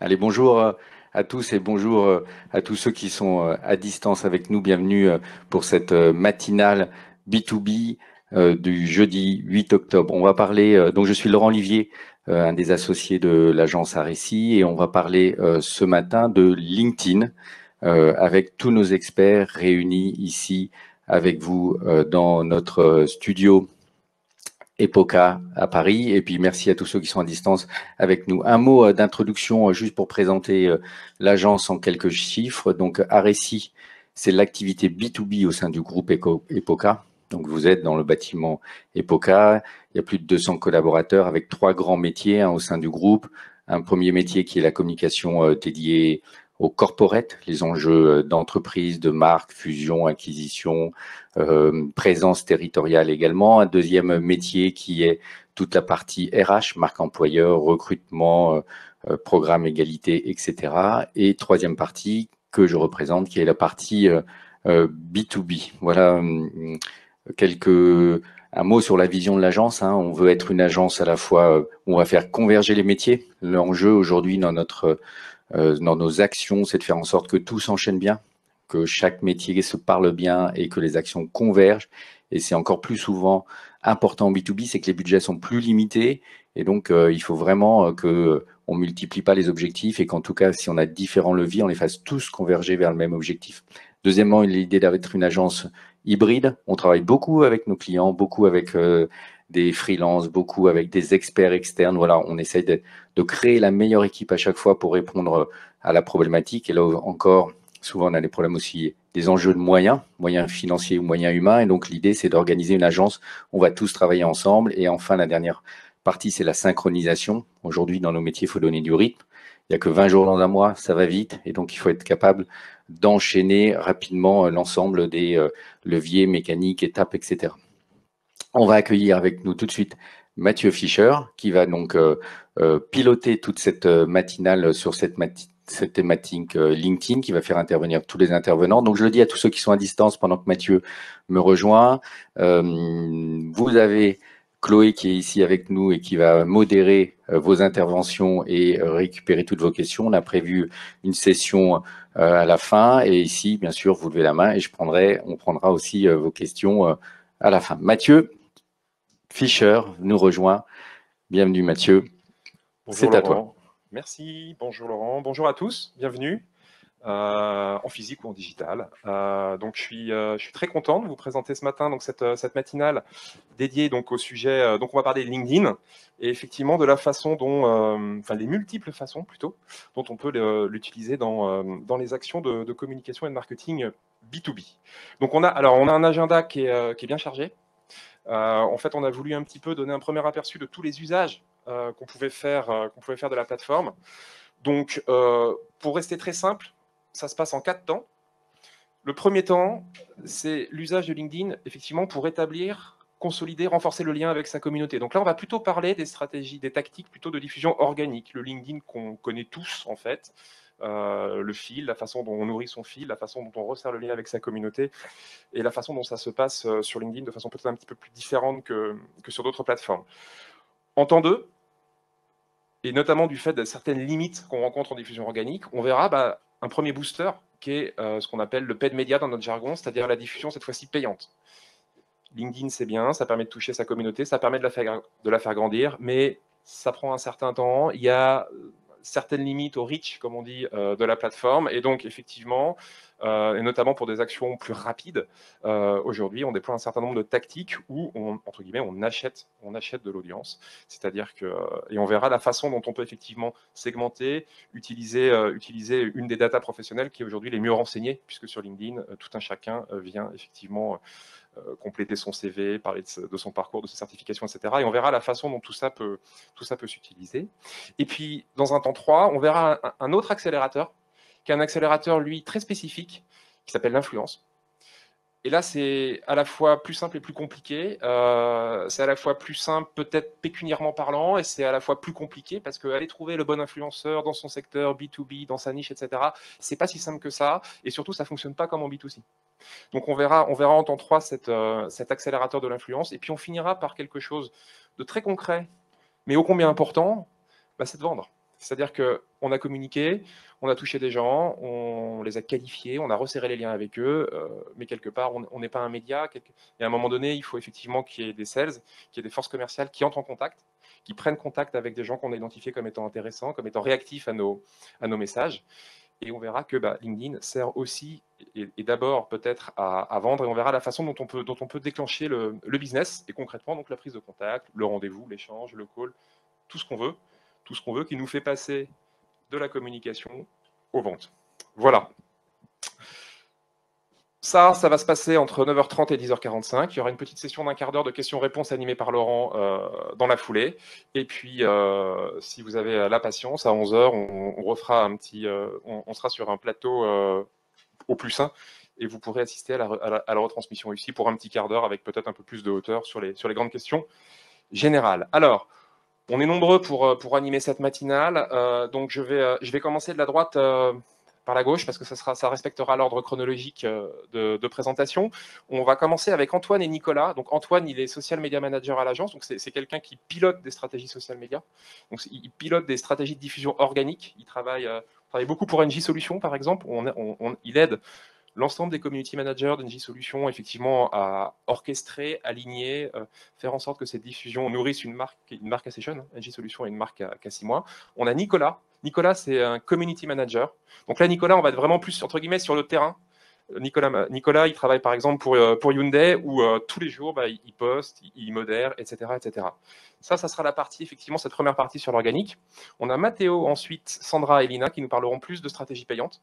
Allez, bonjour à tous et bonjour à tous ceux qui sont à distance avec nous. Bienvenue pour cette matinale B2B du jeudi 8 octobre. On va parler, donc je suis Laurent Olivier, un des associés de l'agence Aréci, et on va parler ce matin de LinkedIn avec tous nos experts réunis ici avec vous dans notre studio Epoca à Paris. Et puis merci à tous ceux qui sont à distance avec nous. Un mot d'introduction juste pour présenter l'agence en quelques chiffres. Donc Aréci, c'est l'activité B2B au sein du groupe Epoca. Donc vous êtes dans le bâtiment Epoca. Il y a plus de 200 collaborateurs avec trois grands métiers au sein du groupe. Un premier métier qui est la communication dédiée au corporate, les enjeux d'entreprise, de marque, fusion, acquisition, présence territoriale également. Un deuxième métier qui est toute la partie RH, marque employeur, recrutement, programme égalité, etc. Et troisième partie que je représente, qui est la partie B2B. Voilà quelques un mot sur la vision de l'agence. On veut être une agence à la fois où on va faire converger les métiers. L'enjeu aujourd'hui dans nos actions, c'est de faire en sorte que tout s'enchaîne bien, que chaque métier se parle bien et que les actions convergent. Et c'est encore plus souvent important en B2B, c'est que les budgets sont plus limités. Et donc, il faut vraiment que on multiplie pas les objectifs et qu'en tout cas, si on a différents leviers, on les fasse tous converger vers le même objectif. Deuxièmement, l'idée d'être une agence hybride. On travaille beaucoup avec nos clients, beaucoup avec des freelances, beaucoup avec des experts externes. Voilà, on essaye de créer la meilleure équipe à chaque fois pour répondre à la problématique. Et là encore, souvent on a des problèmes aussi, des enjeux de moyens, moyens financiers ou moyens humains. Et donc l'idée, c'est d'organiser une agence. On va tous travailler ensemble. Et enfin, la dernière partie, c'est la synchronisation. Aujourd'hui, dans nos métiers, il faut donner du rythme. Il n'y a que 20 jours dans un mois, ça va vite. Et donc, il faut être capable d'enchaîner rapidement l'ensemble des leviers, mécaniques, étapes, etc. On va accueillir avec nous tout de suite Mathieu Fischer, qui va donc piloter toute cette matinale sur cette thématique LinkedIn, qui va faire intervenir tous les intervenants. Donc je le dis à tous ceux qui sont à distance pendant que Mathieu me rejoint. Vous avez Chloé qui est ici avec nous et qui va modérer vos interventions et récupérer toutes vos questions. On a prévu une session à la fin et ici, bien sûr, vous levez la main et on prendra aussi vos questions à la fin. Mathieu Fischer nous rejoint. Bienvenue Mathieu, Bonjour c'est à toi. Laurent, merci, bonjour Laurent, bonjour à tous, bienvenue en physique ou en digital. Donc je suis très content de vous présenter ce matin donc cette matinale dédiée donc au sujet, donc on va parler de LinkedIn et effectivement de la façon dont, enfin les multiples façons plutôt, dont on peut l'utiliser dans les actions de communication et de marketing B2B. Donc on a un agenda qui est bien chargé. En fait, on a voulu un petit peu donner un premier aperçu de tous les usages qu'on pouvait faire de la plateforme. Donc, pour rester très simple, ça se passe en 4 temps. Le premier temps, c'est l'usage de LinkedIn, effectivement, pour établir, consolider, renforcer le lien avec sa communauté. Donc là, on va plutôt parler des stratégies, des tactiques plutôt de diffusion organique. Le LinkedIn qu'on connaît tous, en fait, le fil, la façon dont on nourrit son fil, la façon dont on resserre le lien avec sa communauté et la façon dont ça se passe sur LinkedIn de façon peut-être un petit peu plus différente que sur d'autres plateformes. En temps 2, et notamment du fait de certaines limites qu'on rencontre en diffusion organique, on verra un premier booster qui est ce qu'on appelle le paid media dans notre jargon, c'est-à-dire la diffusion cette fois-ci payante. LinkedIn, c'est bien, ça permet de toucher sa communauté, ça permet de la faire grandir, mais ça prend un certain temps. Il y a certaines limites au reach, comme on dit, de la plateforme. Et donc, effectivement, et notamment pour des actions plus rapides, aujourd'hui, on déploie un certain nombre de tactiques où, entre guillemets, on achète de l'audience. C'est-à-dire que, et on verra la façon dont on peut effectivement segmenter, utiliser une des data professionnelles qui est aujourd'hui les mieux renseignées, puisque sur LinkedIn, tout un chacun vient effectivement compléter son CV, parler de son parcours, de ses certifications, etc. Et on verra la façon dont tout ça peut s'utiliser. Et puis, dans un temps 3, on verra un autre accélérateur, qui est un accélérateur, lui, très spécifique, qui s'appelle l'influence. Et là, c'est à la fois plus simple et plus compliqué. C'est à la fois plus simple, peut-être pécuniairement parlant, et c'est à la fois plus compliqué parce qu'aller trouver le bon influenceur dans son secteur B2B, dans sa niche, etc., c'est pas si simple que ça. Et surtout, ça fonctionne pas comme en B2C. Donc on verra en temps 3 cet accélérateur de l'influence. Et puis on finira par quelque chose de très concret, mais ô combien important, c'est de vendre. C'est-à-dire qu'on a communiqué, on a touché des gens, on les a qualifiés, on a resserré les liens avec eux, mais quelque part, on n'est pas un média. Et à un moment donné, il faut effectivement qu'il y ait des sales, qu'il y ait des forces commerciales qui entrent en contact, qui prennent contact avec des gens qu'on a identifiés comme étant intéressants, comme étant réactifs à nos messages. Et on verra que LinkedIn sert aussi, et d'abord peut-être à vendre, et on verra la façon dont on peut déclencher le business, et concrètement, donc la prise de contact, le rendez-vous, l'échange, le call, tout ce qu'on veut, qui nous fait passer de la communication aux ventes. Voilà. Ça va se passer entre 9h30 et 10h45. Il y aura une petite session d'un quart d'heure de questions-réponses animée par Laurent dans la foulée. Et puis, si vous avez la patience, à 11h, on refera un petit... on sera sur un plateau au plus 1 et vous pourrez assister à la retransmission ici pour un petit quart d'heure avec peut-être un peu plus de hauteur sur les grandes questions générales. Alors, on est nombreux pour animer cette matinale, donc je vais commencer de la droite par la gauche parce que ça respectera l'ordre chronologique de présentation. On va commencer avec Antoine et Nicolas. Donc Antoine, il est social media manager à l'agence, donc c'est quelqu'un qui pilote des stratégies social media. Donc il pilote des stratégies de diffusion organique. Il travaille beaucoup pour NJ Solutions par exemple. Il aide l'ensemble des community managers d'NJ Solutions, effectivement, à orchestrer, aligner, faire en sorte que cette diffusion nourrisse une marque assez jeune. NJ Solutions est une marque qui a 6 mois. On a Nicolas. Nicolas, c'est un community manager. Donc là, Nicolas, on va être vraiment plus, entre guillemets, sur le terrain. Nicolas, il travaille par exemple pour Hyundai, où tous les jours, il poste, il modère, etc., etc. Ça sera la partie, effectivement, cette première partie sur l'organique. On a Mathéo, ensuite, Sandra et Lina, qui nous parleront plus de stratégie payante.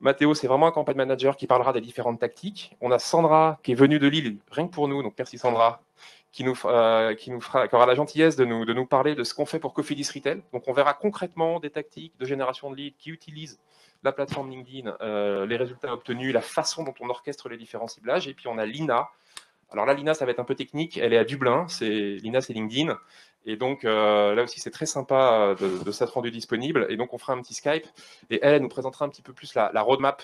Mathéo, c'est vraiment un campagne manager qui parlera des différentes tactiques. On a Sandra qui est venue de Lille, rien que pour nous, donc merci Sandra, qui aura la gentillesse de nous parler de ce qu'on fait pour Cofidis Retail. Donc on verra concrètement des tactiques de génération de leads qui utilisent la plateforme LinkedIn, les résultats obtenus, la façon dont on orchestre les différents ciblages. Et puis on a Lina. Alors là, Lina, ça va être un peu technique. Elle est à Dublin. Lina, c'est LinkedIn. Et donc, là aussi, c'est très sympa de s'être rendu disponible. Et donc, on fera un petit Skype. Et elle nous présentera un petit peu plus la roadmap,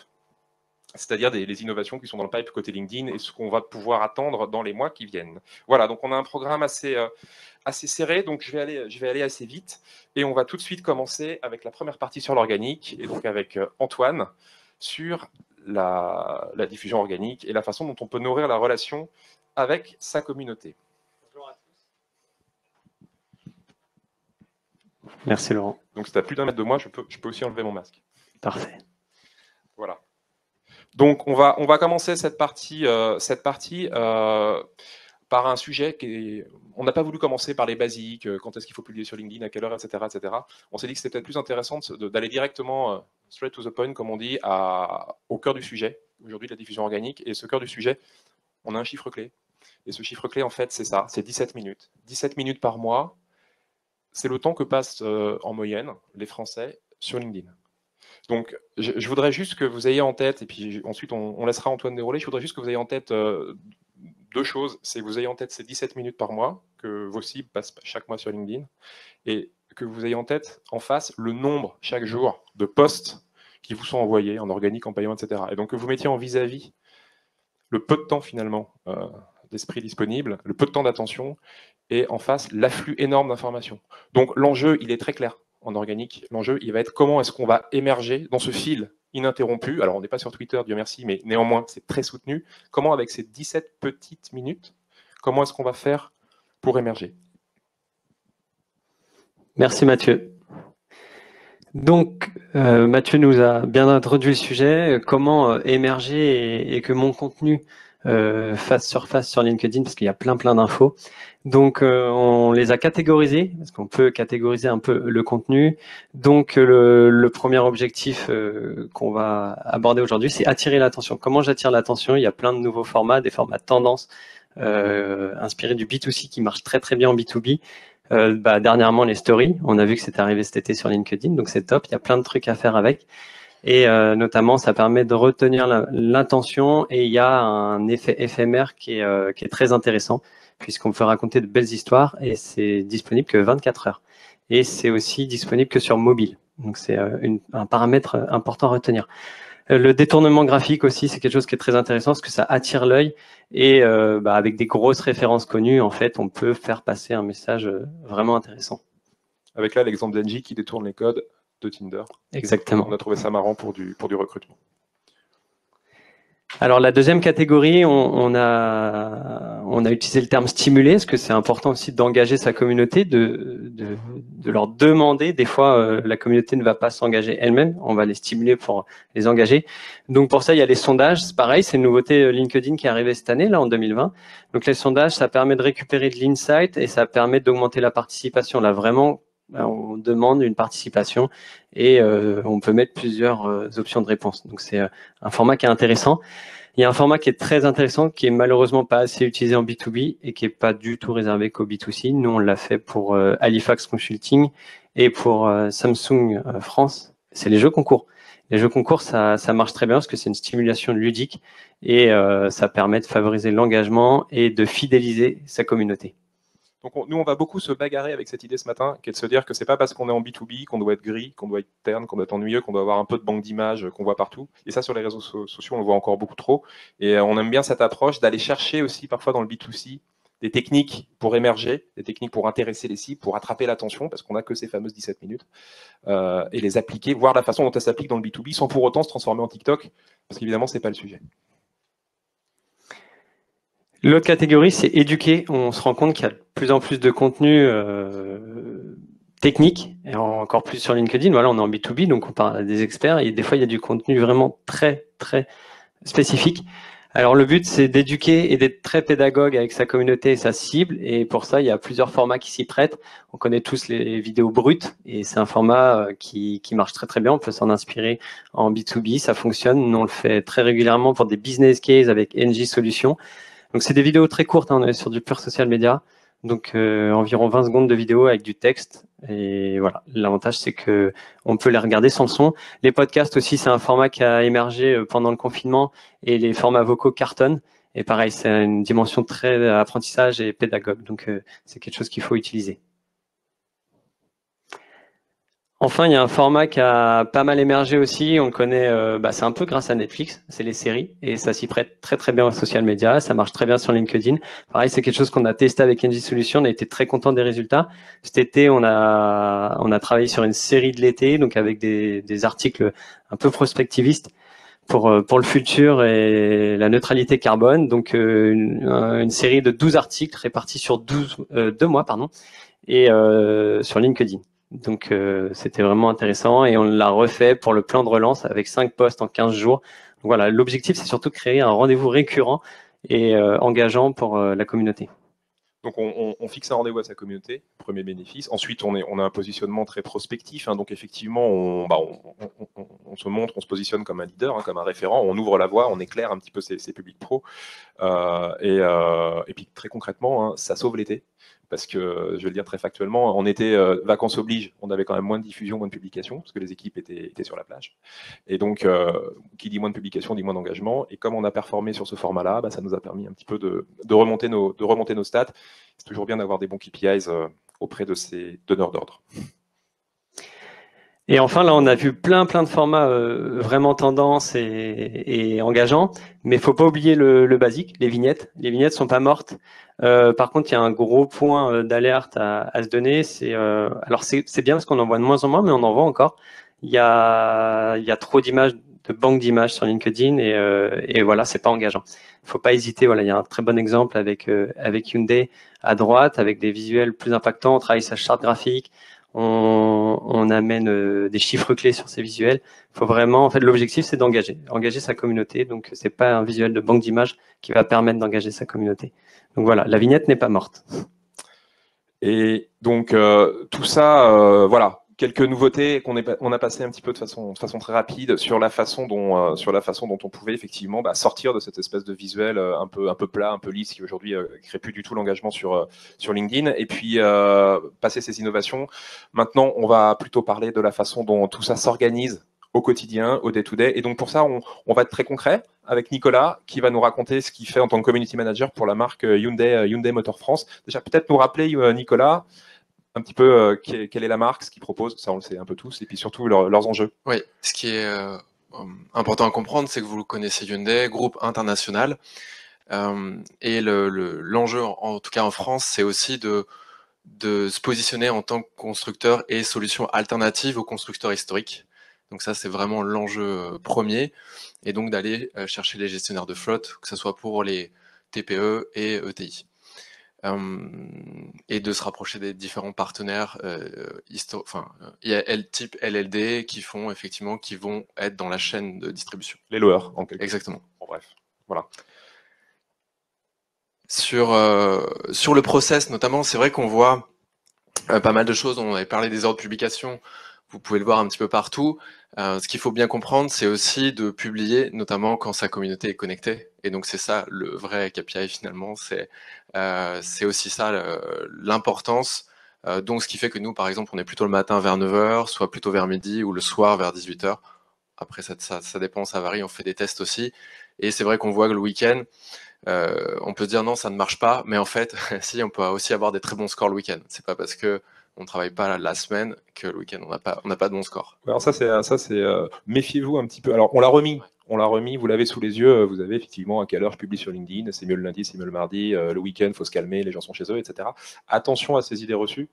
c'est-à-dire les innovations qui sont dans le pipe côté LinkedIn et ce qu'on va pouvoir attendre dans les mois qui viennent. Voilà, donc on a un programme assez serré. Donc, je vais aller assez vite. Et on va tout de suite commencer avec la première partie sur l'organique. Et donc, avec Antoine, sur la diffusion organique et la façon dont on peut nourrir la relation avec sa communauté. Bonjour à tous. Merci Laurent. Donc si tu as plus d'un mètre de moi, je peux aussi enlever mon masque. Parfait. Voilà. Donc on va commencer cette partie par un sujet on n'a pas voulu commencer par les basiques, quand est-ce qu'il faut publier sur LinkedIn, à quelle heure, etc. etc. On s'est dit que c'était peut-être plus intéressant d'aller directement straight to the point, comme on dit, au cœur du sujet, aujourd'hui de la diffusion organique. Et ce cœur du sujet, on a un chiffre clé. Et ce chiffre clé, en fait, c'est ça, c'est 17 minutes. 17 minutes par mois, c'est le temps que passent en moyenne les Français sur LinkedIn. Donc, je voudrais juste que vous ayez en tête, et puis ensuite on laissera Antoine dérouler, je voudrais juste que vous ayez en tête deux choses. C'est que vous ayez en tête ces 17 minutes par mois, que vos cibles passent chaque mois sur LinkedIn, et que vous ayez en tête, en face, le nombre, chaque jour, de posts qui vous sont envoyés en organique, en payant, etc. Et donc que vous mettiez en vis-à-vis le peu de temps, finalement, d'esprit disponible, le peu de temps d'attention, et en face, l'afflux énorme d'informations. Donc l'enjeu, il est très clair en organique. L'enjeu, il va être comment est-ce qu'on va émerger dans ce fil ininterrompu. Alors, on n'est pas sur Twitter, Dieu merci, mais néanmoins, c'est très soutenu. Comment, avec ces 17 petites minutes, comment est-ce qu'on va faire pour émerger? Merci Mathieu. Donc, Mathieu nous a bien introduit le sujet, comment émerger et que mon contenu fasse surface sur LinkedIn, parce qu'il y a plein d'infos. Donc, on les a catégorisés, parce qu'on peut catégoriser un peu le contenu. Donc, le premier objectif qu'on va aborder aujourd'hui, c'est attirer l'attention. Comment j'attire l'attention? Il y a plein de nouveaux formats, des formats tendance, inspirés du B2C qui marchent très bien en B2B. Dernièrement, les stories, on a vu que c'est arrivé cet été sur LinkedIn, donc c'est top, il y a plein de trucs à faire avec. Et notamment, ça permet de retenir l'intention et il y a un effet éphémère qui est très intéressant puisqu'on peut raconter de belles histoires et c'est disponible que 24 heures. Et c'est aussi disponible que sur mobile. Donc, c'est un paramètre important à retenir. Le détournement graphique aussi, c'est quelque chose qui est très intéressant parce que ça attire l'œil et avec des grosses références connues, en fait, on peut faire passer un message vraiment intéressant. Avec là l'exemple d'Engie qui détourne les codes de Tinder. Exactement. On a trouvé ça marrant pour du recrutement. Alors la deuxième catégorie, on a utilisé le terme stimuler, parce que c'est important aussi d'engager sa communauté, de leur demander. Des fois, la communauté ne va pas s'engager elle-même, on va les stimuler pour les engager. Donc pour ça, il y a les sondages, c'est pareil, c'est une nouveauté LinkedIn qui est arrivée cette année, là en 2020. Donc les sondages, ça permet de récupérer de l'insight et ça permet d'augmenter la participation. Là vraiment, on demande une participation et on peut mettre plusieurs options de réponse. Donc c'est un format qui est intéressant. Il y a un format qui est très intéressant, qui est malheureusement pas assez utilisé en B2B et qui est pas du tout réservé qu'au B2C. Nous, on l'a fait pour Halifax Consulting et pour Samsung France. C'est les jeux concours. Les jeux concours, ça marche très bien parce que c'est une stimulation ludique et ça permet de favoriser l'engagement et de fidéliser sa communauté. Donc nous, on va beaucoup se bagarrer avec cette idée ce matin, qui est de se dire que c'est pas parce qu'on est en B2B qu'on doit être gris, qu'on doit être terne, qu'on doit être ennuyeux, qu'on doit avoir un peu de banque d'images qu'on voit partout. Et ça, sur les réseaux sociaux, on le voit encore beaucoup trop. Et on aime bien cette approche d'aller chercher aussi parfois dans le B2C des techniques pour émerger, des techniques pour intéresser les cibles, pour attraper l'attention, parce qu'on n'a que ces fameuses 17 minutes, et les appliquer, voir la façon dont elles s'appliquent dans le B2B, sans pour autant se transformer en TikTok, parce qu'évidemment, c'est pas le sujet. L'autre catégorie, c'est éduquer. On se rend compte qu'il y a de plus en plus de contenu technique, et encore plus sur LinkedIn. Voilà, on est en B2B, donc on parle à des experts, et des fois, il y a du contenu vraiment très, très spécifique. Alors, le but, c'est d'éduquer et d'être très pédagogue avec sa communauté et sa cible, et pour ça, il y a plusieurs formats qui s'y prêtent. On connaît tous les vidéos brutes, et c'est un format qui marche très, très bien. On peut s'en inspirer en B2B, ça fonctionne. Nous, on le fait très régulièrement pour des business cases avec NJ Solutions. Donc, c'est des vidéos très courtes, hein, on est sur du pur social media. Donc, environ 20 secondes de vidéo avec du texte. Et voilà, l'avantage, c'est que on peut les regarder sans le son. Les podcasts aussi, c'est un format qui a émergé pendant le confinement et les formats vocaux cartonnent. Et pareil, c'est une dimension très apprentissage et pédagogue. Donc, c'est quelque chose qu'il faut utiliser. Enfin, il y a un format qui a pas mal émergé aussi. On le connaît, c'est un peu grâce à Netflix, c'est les séries, et ça s'y prête très très bien aux social media. Ça marche très bien sur LinkedIn. Pareil, c'est quelque chose qu'on a testé avec NJ Solutions. On a été très content des résultats. Cet été, on a travaillé sur une série de l'été, donc avec des articles un peu prospectivistes pour le futur et la neutralité carbone. Donc une série de 12 articles répartis sur 2 mois, et sur LinkedIn. Donc, c'était vraiment intéressant et on l'a refait pour le plan de relance avec 5 posts en 15 jours. Donc, voilà, l'objectif, c'est surtout de créer un rendez-vous récurrent et engageant pour la communauté. Donc, on fixe un rendez-vous à sa communauté, premier bénéfice. Ensuite, on a un positionnement très prospectif. Hein, donc, effectivement, on se montre, on se positionne comme un leader, hein, comme un référent. On ouvre la voie, on éclaire un petit peu ces publics pros. Et puis, très concrètement, hein, ça sauve l'été. Parce que, je vais le dire très factuellement, en été, vacances oblige, on avait quand même moins de diffusion, moins de publication, parce que les équipes étaient sur la plage. Et donc, qui dit moins de publication, dit moins d'engagement. Et comme on a performé sur ce format-là, ça nous a permis un petit peu de remonter nos stats. C'est toujours bien d'avoir des bons KPIs auprès de ces donneurs d'ordre. Et enfin, là, on a vu plein de formats vraiment tendance et engageants, mais il faut pas oublier le basique, les vignettes. Les vignettes sont pas mortes. Par contre, il y a un gros point d'alerte à se donner. Alors c'est bien parce qu'on en voit de moins en moins, mais on en voit encore. Il y a trop d'images, de banques d'images sur LinkedIn et voilà, c'est pas engageant. Il faut pas hésiter. Voilà, il y a un très bon exemple avec Hyundai à droite, avec des visuels plus impactants. On travaille sa charte graphique. On amène des chiffres clés sur ces visuels. Il faut vraiment, en fait, l'objectif, c'est engager sa communauté. Donc, c'est pas un visuel de banque d'images qui va permettre d'engager sa communauté. Donc voilà, la vignette n'est pas morte. Et donc, tout ça, voilà, quelques nouveautés qu'on a passé un petit peu de façon très rapide sur la façon dont on pouvait effectivement sortir de cette espèce de visuel un peu plat, un peu lisse qui aujourd'hui crée plus du tout l'engagement sur LinkedIn, et puis passer ces innovations. Maintenant, on va plutôt parler de la façon dont tout ça s'organise au quotidien, au day-to-day. Et donc pour ça, on va être très concret avec Nicolas qui va nous raconter ce qu'il fait en tant que community manager pour la marque Hyundai Motor France. Déjà, peut-être nous rappeler, Nicolas, un petit peu quelle est la marque, ce qu'ils proposent, ça on le sait un peu tous, et puis surtout leurs enjeux. Oui, ce qui est important à comprendre, c'est que vous connaissez Hyundai, groupe international, et l'enjeu, en tout cas en France, c'est aussi de se positionner en tant que constructeur et solution alternative aux constructeurs historiques. Donc ça, c'est vraiment l'enjeu premier. Et donc d'aller chercher les gestionnaires de flotte, que ce soit pour les TPE et ETI. Et de se rapprocher des différents partenaires type LLD qui font effectivement, qui vont être dans la chaîne de distribution. Les loueurs, en quelque sorte. Exactement. Bon, bref, voilà. Sur le process notamment, c'est vrai qu'on voit pas mal de choses. On avait parlé des ordres de publication. Vous pouvez le voir un petit peu partout. Ce qu'il faut bien comprendre, c'est aussi de publier, notamment quand sa communauté est connectée. Et donc c'est ça le vrai KPI finalement. C'est aussi ça l'importance. Donc ce qui fait que nous, par exemple, on est plutôt le matin vers 9h, soit plutôt vers midi ou le soir vers 18h. Après ça dépend, ça varie. On fait des tests aussi. Et c'est vrai qu'on voit que le week-end, on peut se dire non, ça ne marche pas, mais en fait, si, on peut aussi avoir des très bons scores le week-end. C'est pas parce que on travaille pas la semaine que le week-end on n'a pas de bons scores. Alors ça c'est méfiez-vous un petit peu. Alors on l'a remis, vous l'avez sous les yeux. Vous avez effectivement à quelle heure je publie sur LinkedIn. C'est mieux le lundi, c'est mieux le mardi. Le week-end, faut se calmer, les gens sont chez eux, etc. Attention à ces idées reçues.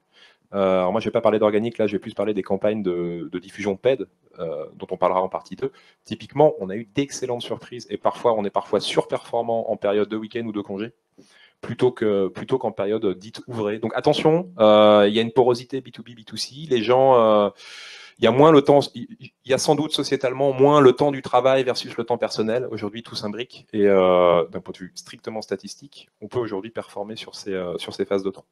Alors moi, je vais pas parler d'organique, là, je vais plus parler des campagnes de diffusion PED, dont on parlera en partie 2. Typiquement, on a eu d'excellentes surprises et on est parfois surperformant en période de week-end ou de congé, plutôt qu'en période dite ouvrée. Donc attention, il y a une porosité B2B, B2C. Les gens, il y a moins le temps, il y a sans doute sociétalement moins le temps du travail versus le temps personnel. Aujourd'hui, tout s'imbrique et d'un point de vue strictement statistique, on peut aujourd'hui performer sur ces phases de temps.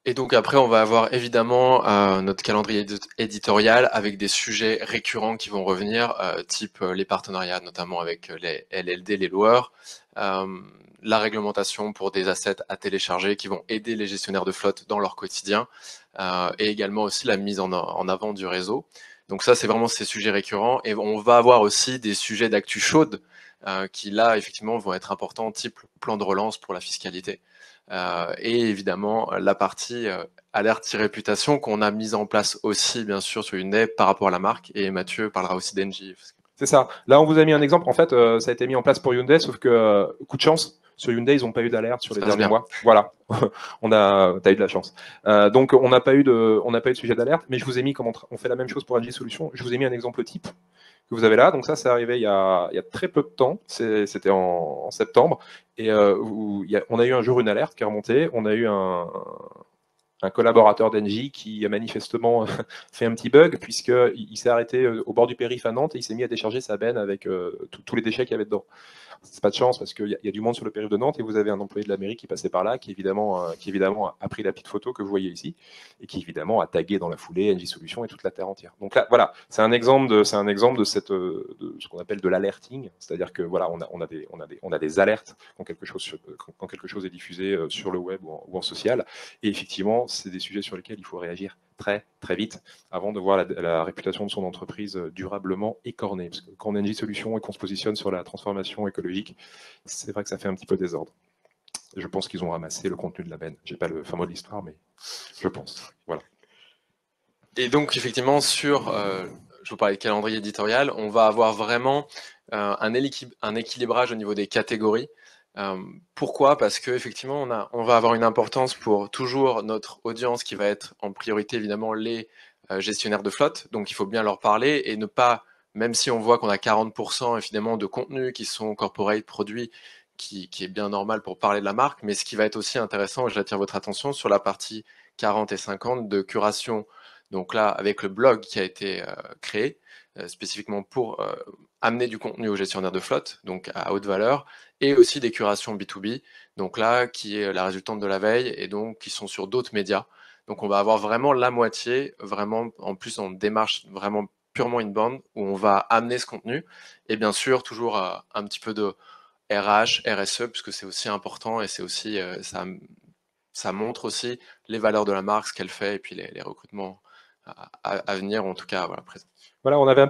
Et donc après, on va avoir évidemment notre calendrier éditorial avec des sujets récurrents qui vont revenir, type les partenariats, notamment avec les LLD, les loueurs, la réglementation pour des assets à télécharger qui vont aider les gestionnaires de flotte dans leur quotidien, et également aussi la mise en avant du réseau. Donc ça, c'est vraiment ces sujets récurrents. Et on va avoir aussi des sujets d'actu chaude qui là, effectivement, vont être importants, type plan de relance pour la fiscalité. Et évidemment la partie alerte-réputation qu'on a mise en place aussi bien sûr sur Hyundai par rapport à la marque, et Mathieu parlera aussi d'Engie. C'est ça. Là on vous a mis un exemple, en fait ça a été mis en place pour Hyundai, sauf que coup de chance, sur Hyundai ils n'ont pas eu d'alerte sur les derniers mois. Voilà, t'as eu de la chance. Donc on n'a pas eu de sujet d'alerte, mais je vous ai mis comment on fait la même chose pour Engie Solutions. Je vous ai mis un exemple type que vous avez là. Donc ça, c'est arrivé il y a très peu de temps. C'était en septembre. Et on a eu un jour une alerte qui est remontée. On a eu un collaborateur d'Engie qui a manifestement fait un petit bug, puisqu'il s'est arrêté au bord du périph' à Nantes et il s'est mis à décharger sa benne avec tous les déchets qu'il y avait dedans. C'est pas de chance parce qu'il y a du monde sur le périph' de Nantes et vous avez un employé de la mairie qui passait par là, qui évidemment a pris la petite photo que vous voyez ici et qui évidemment a tagué dans la foulée Engie Solutions et toute la terre entière. Donc là, voilà, c'est un exemple de ce qu'on appelle de l'alerting, c'est-à-dire que voilà, on a des alertes quand quelque chose est diffusé sur le web ou en social, et effectivement, c'est des sujets sur lesquels il faut réagir très très vite avant de voir la réputation de son entreprise durablement écornée. Parce que quand on a Engie Solutions et qu'on se positionne sur la transformation écologique, c'est vrai que ça fait un petit peu désordre. Je pense qu'ils ont ramassé le contenu de la benne. J'ai pas le fin mot de l'histoire, mais je pense. Voilà. Et donc effectivement je vous parlais de calendrier éditorial, on va avoir vraiment un équilibrage au niveau des catégories. Pourquoi? Parce que effectivement, on va avoir une importance pour toujours notre audience qui va être en priorité évidemment les gestionnaires de flotte. Donc il faut bien leur parler et ne pas, même si on voit qu'on a 40% évidemment de contenus qui sont corporate produits, qui est bien normal pour parler de la marque, mais ce qui va être aussi intéressant, et j'attire votre attention sur la partie 40 et 50 de curation. Donc là, avec le blog qui a été créé spécifiquement pour amener du contenu aux gestionnaires de flotte, donc à haute valeur, et aussi des curations B2B, donc là, qui est la résultante de la veille, et donc qui sont sur d'autres médias. Donc on va avoir vraiment la moitié, vraiment en plus en démarche vraiment purement inbound, où on va amener ce contenu, et bien sûr toujours un petit peu de RH, RSE, puisque c'est aussi important, et c'est aussi, ça montre aussi les valeurs de la marque, ce qu'elle fait, et puis les recrutements à venir, en tout cas, voilà, présent. Voilà, on avait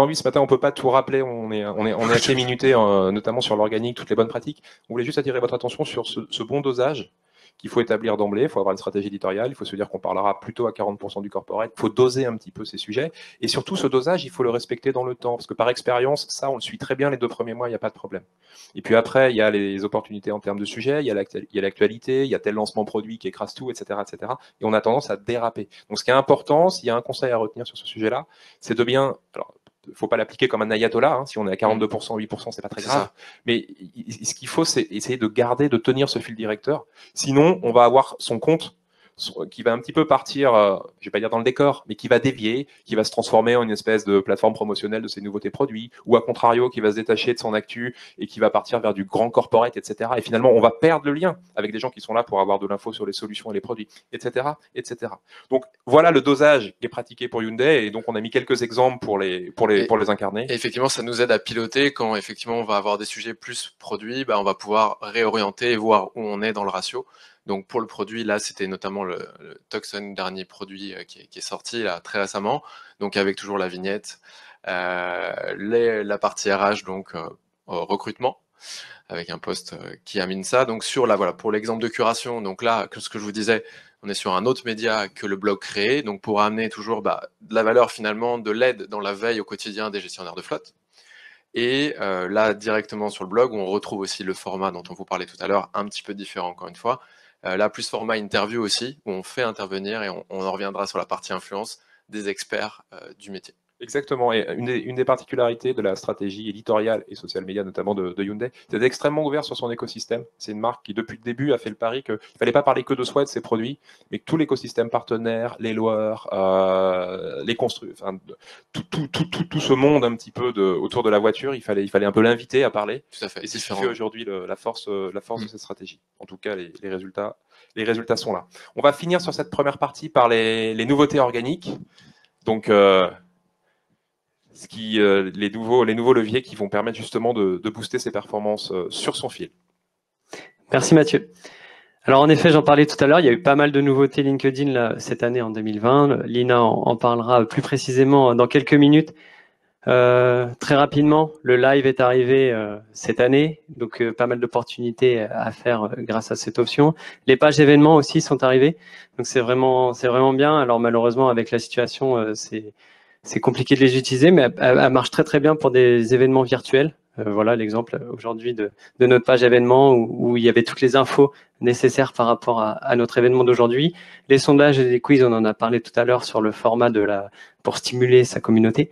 envie ce matin, on peut pas tout rappeler, on est assez minuté, notamment sur l'organique, toutes les bonnes pratiques. On voulait juste attirer votre attention sur ce bon dosage qu'il faut établir d'emblée. Il faut avoir une stratégie éditoriale. Il faut se dire qu'on parlera plutôt à 40% du corporate. Il faut doser un petit peu ces sujets. Et surtout, ce dosage, il faut le respecter dans le temps. Parce que par expérience, ça, on le suit très bien les 2 premiers mois, il n'y a pas de problème. Et puis après, il y a les opportunités en termes de sujets, il y a l'actualité, il y a tel lancement produit qui écrase tout, etc., etc. Et on a tendance à déraper. Donc ce qui est important, s'il y a un conseil à retenir sur ce sujet-là, c'est de bien... Alors, il ne faut pas l'appliquer comme un ayatollah, hein. Si on est à 42%, 8%, c'est pas très grave. Mais ce qu'il faut, c'est essayer de tenir ce fil directeur. Sinon, on va avoir son compte qui va un petit peu partir, je vais pas dire dans le décor, mais qui va dévier, qui va se transformer en une espèce de plateforme promotionnelle de ses nouveautés produits, ou à contrario, qui va se détacher de son actu et qui va partir vers du grand corporate, etc. Et finalement, on va perdre le lien avec des gens qui sont là pour avoir de l'info sur les solutions et les produits, etc., etc. Donc voilà le dosage qui est pratiqué pour Hyundai, et donc on a mis quelques exemples pour les incarner. Et effectivement, ça nous aide à piloter quand effectivement on va avoir des sujets plus produits, on va pouvoir réorienter et voir où on est dans le ratio. Donc pour le produit, là, c'était notamment le Tucson, dernier produit qui est sorti là, très récemment, donc avec toujours la vignette, la partie RH, donc recrutement, avec un poste qui amène ça. Donc voilà, pour l'exemple de curation, donc là, ce que je vous disais, on est sur un autre média que le blog créé, donc pour amener toujours de la valeur finalement, de l'aide dans la veille au quotidien des gestionnaires de flotte. Et là, directement sur le blog, on retrouve aussi le format dont on vous parlait tout à l'heure, un petit peu différent encore une fois. Là, plus format interview aussi, où on fait intervenir, et on en reviendra sur la partie influence, des experts du métier. Exactement, et une des particularités de la stratégie éditoriale et social media, notamment de Hyundai, c'est d'être extrêmement ouvert sur son écosystème. C'est une marque qui, depuis le début, a fait le pari qu'il ne fallait pas parler que de soi et de ses produits, mais que tout l'écosystème partenaire, les loueurs, les constructeurs, enfin, tout ce monde un petit peu autour de la voiture, il fallait un peu l'inviter à parler. Tout à fait. Et c'est ce qui fait aujourd'hui la force de cette stratégie. En tout cas, les résultats sont là. On va finir sur cette première partie par les nouveautés organiques. Donc, les nouveaux leviers qui vont permettre justement de booster ses performances sur son fil. Merci Mathieu. Alors en effet, j'en parlais tout à l'heure, il y a eu pas mal de nouveautés LinkedIn là, cette année en 2020. Lina en parlera plus précisément dans quelques minutes. Très rapidement, le live est arrivé cette année, donc pas mal d'opportunités à faire grâce à cette option. Les pages événements aussi sont arrivées, donc c'est vraiment bien. Alors malheureusement, avec la situation, c'est compliqué de les utiliser, mais elle marche très très bien pour des événements virtuels. Voilà l'exemple aujourd'hui de notre page événement où il y avait toutes les infos nécessaires par rapport à notre événement d'aujourd'hui. Les sondages et les quiz, on en a parlé tout à l'heure sur le format pour stimuler sa communauté.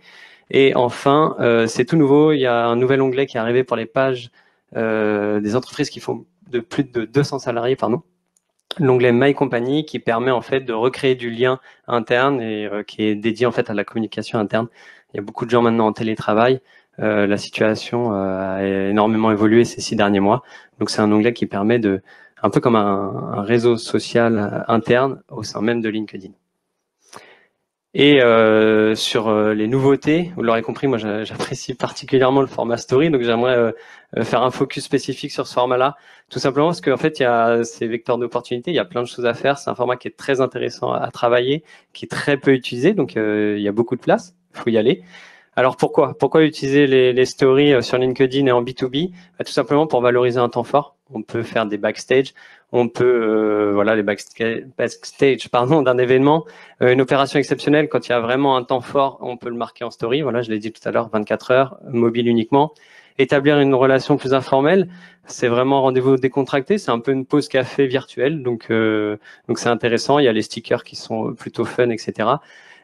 Et enfin, c'est tout nouveau, il y a un nouvel onglet qui est arrivé pour les pages des entreprises qui font de plus de 200 salariés, l'onglet My Company qui permet en fait de recréer du lien interne et qui est dédié en fait à la communication interne. Il y a beaucoup de gens maintenant en télétravail. La situation a énormément évolué ces 6 derniers mois. Donc c'est un onglet qui permet un peu comme un réseau social interne au sein même de LinkedIn. Et sur les nouveautés, vous l'aurez compris, moi j'apprécie particulièrement le format story, donc j'aimerais faire un focus spécifique sur ce format-là, tout simplement parce qu'en fait il y a ces vecteurs d'opportunités, il y a plein de choses à faire, c'est un format qui est très intéressant à travailler, qui est très peu utilisé, donc il y a beaucoup de place, il faut y aller. Alors pourquoi utiliser les stories sur LinkedIn et en B2B? Tout simplement pour valoriser un temps fort. On peut faire des backstage, on peut les backstage d'un événement, une opération exceptionnelle quand il y a vraiment un temps fort, on peut le marquer en story. Voilà, je l'ai dit tout à l'heure, 24 heures, mobile uniquement. Établir une relation plus informelle, c'est vraiment rendez-vous décontracté, c'est un peu une pause café virtuelle, donc c'est intéressant. Il y a les stickers qui sont plutôt fun, etc.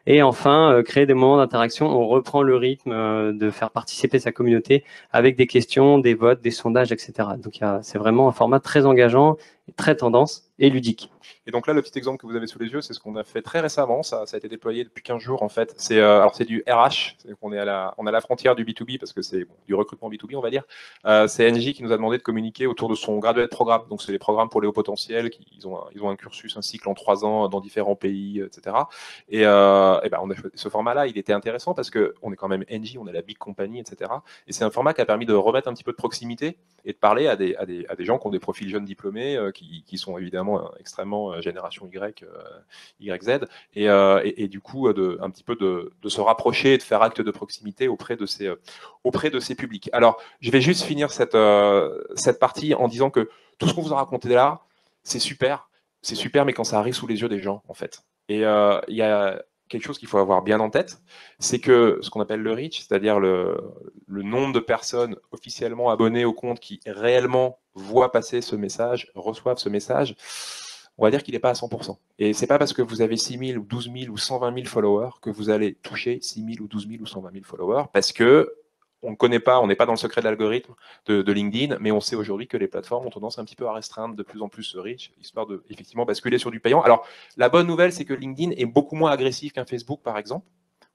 Et enfin, créer des moments d'interaction. On reprend le rythme de faire participer sa communauté avec des questions, des votes, des sondages, etc. Donc, c'est vraiment un format très engageant, très tendance et ludique. Et donc là, le petit exemple que vous avez sous les yeux, c'est ce qu'on a fait très récemment. Ça a été déployé depuis 15 jours en fait. C'est du RH. On est à la frontière du B2B parce que c'est du recrutement B2B, on va dire. C'est Engie qui nous a demandé de communiquer autour de son graduate programme. Donc c'est les programmes pour les hauts potentiels. Ils ont un cursus, un cycle en 3 ans dans différents pays, etc. Et on a choisi ce format-là. Il était intéressant parce que on est quand même Engie, on a la big company, etc. Et c'est un format qui a permis de remettre un petit peu de proximité et de parler à des gens qui ont des profils jeunes diplômés qui sont évidemment extrêmement génération YZ, et du coup un petit peu de se rapprocher et de faire acte de proximité auprès de ces publics. Alors, je vais juste finir cette partie en disant que tout ce qu'on vous a raconté là, c'est super, c'est super, mais quand ça arrive sous les yeux des gens, en fait. Et il y a quelque chose qu'il faut avoir bien en tête, c'est que ce qu'on appelle le reach, c'est-à-dire le nombre de personnes officiellement abonnées au compte qui réellement voient passer ce message, reçoivent ce message, on va dire qu'il n'est pas à 100%. Et c'est pas parce que vous avez 6 000 ou 12 000 ou 120 000 followers que vous allez toucher 6 000 ou 12 000 ou 120 000 followers, parce que on ne connaît pas, on n'est pas dans le secret de l'algorithme de LinkedIn, mais on sait aujourd'hui que les plateformes ont tendance un petit peu à restreindre de plus en plus ce reach, histoire de effectivement basculer sur du payant. Alors, la bonne nouvelle, c'est que LinkedIn est beaucoup moins agressif qu'un Facebook, par exemple,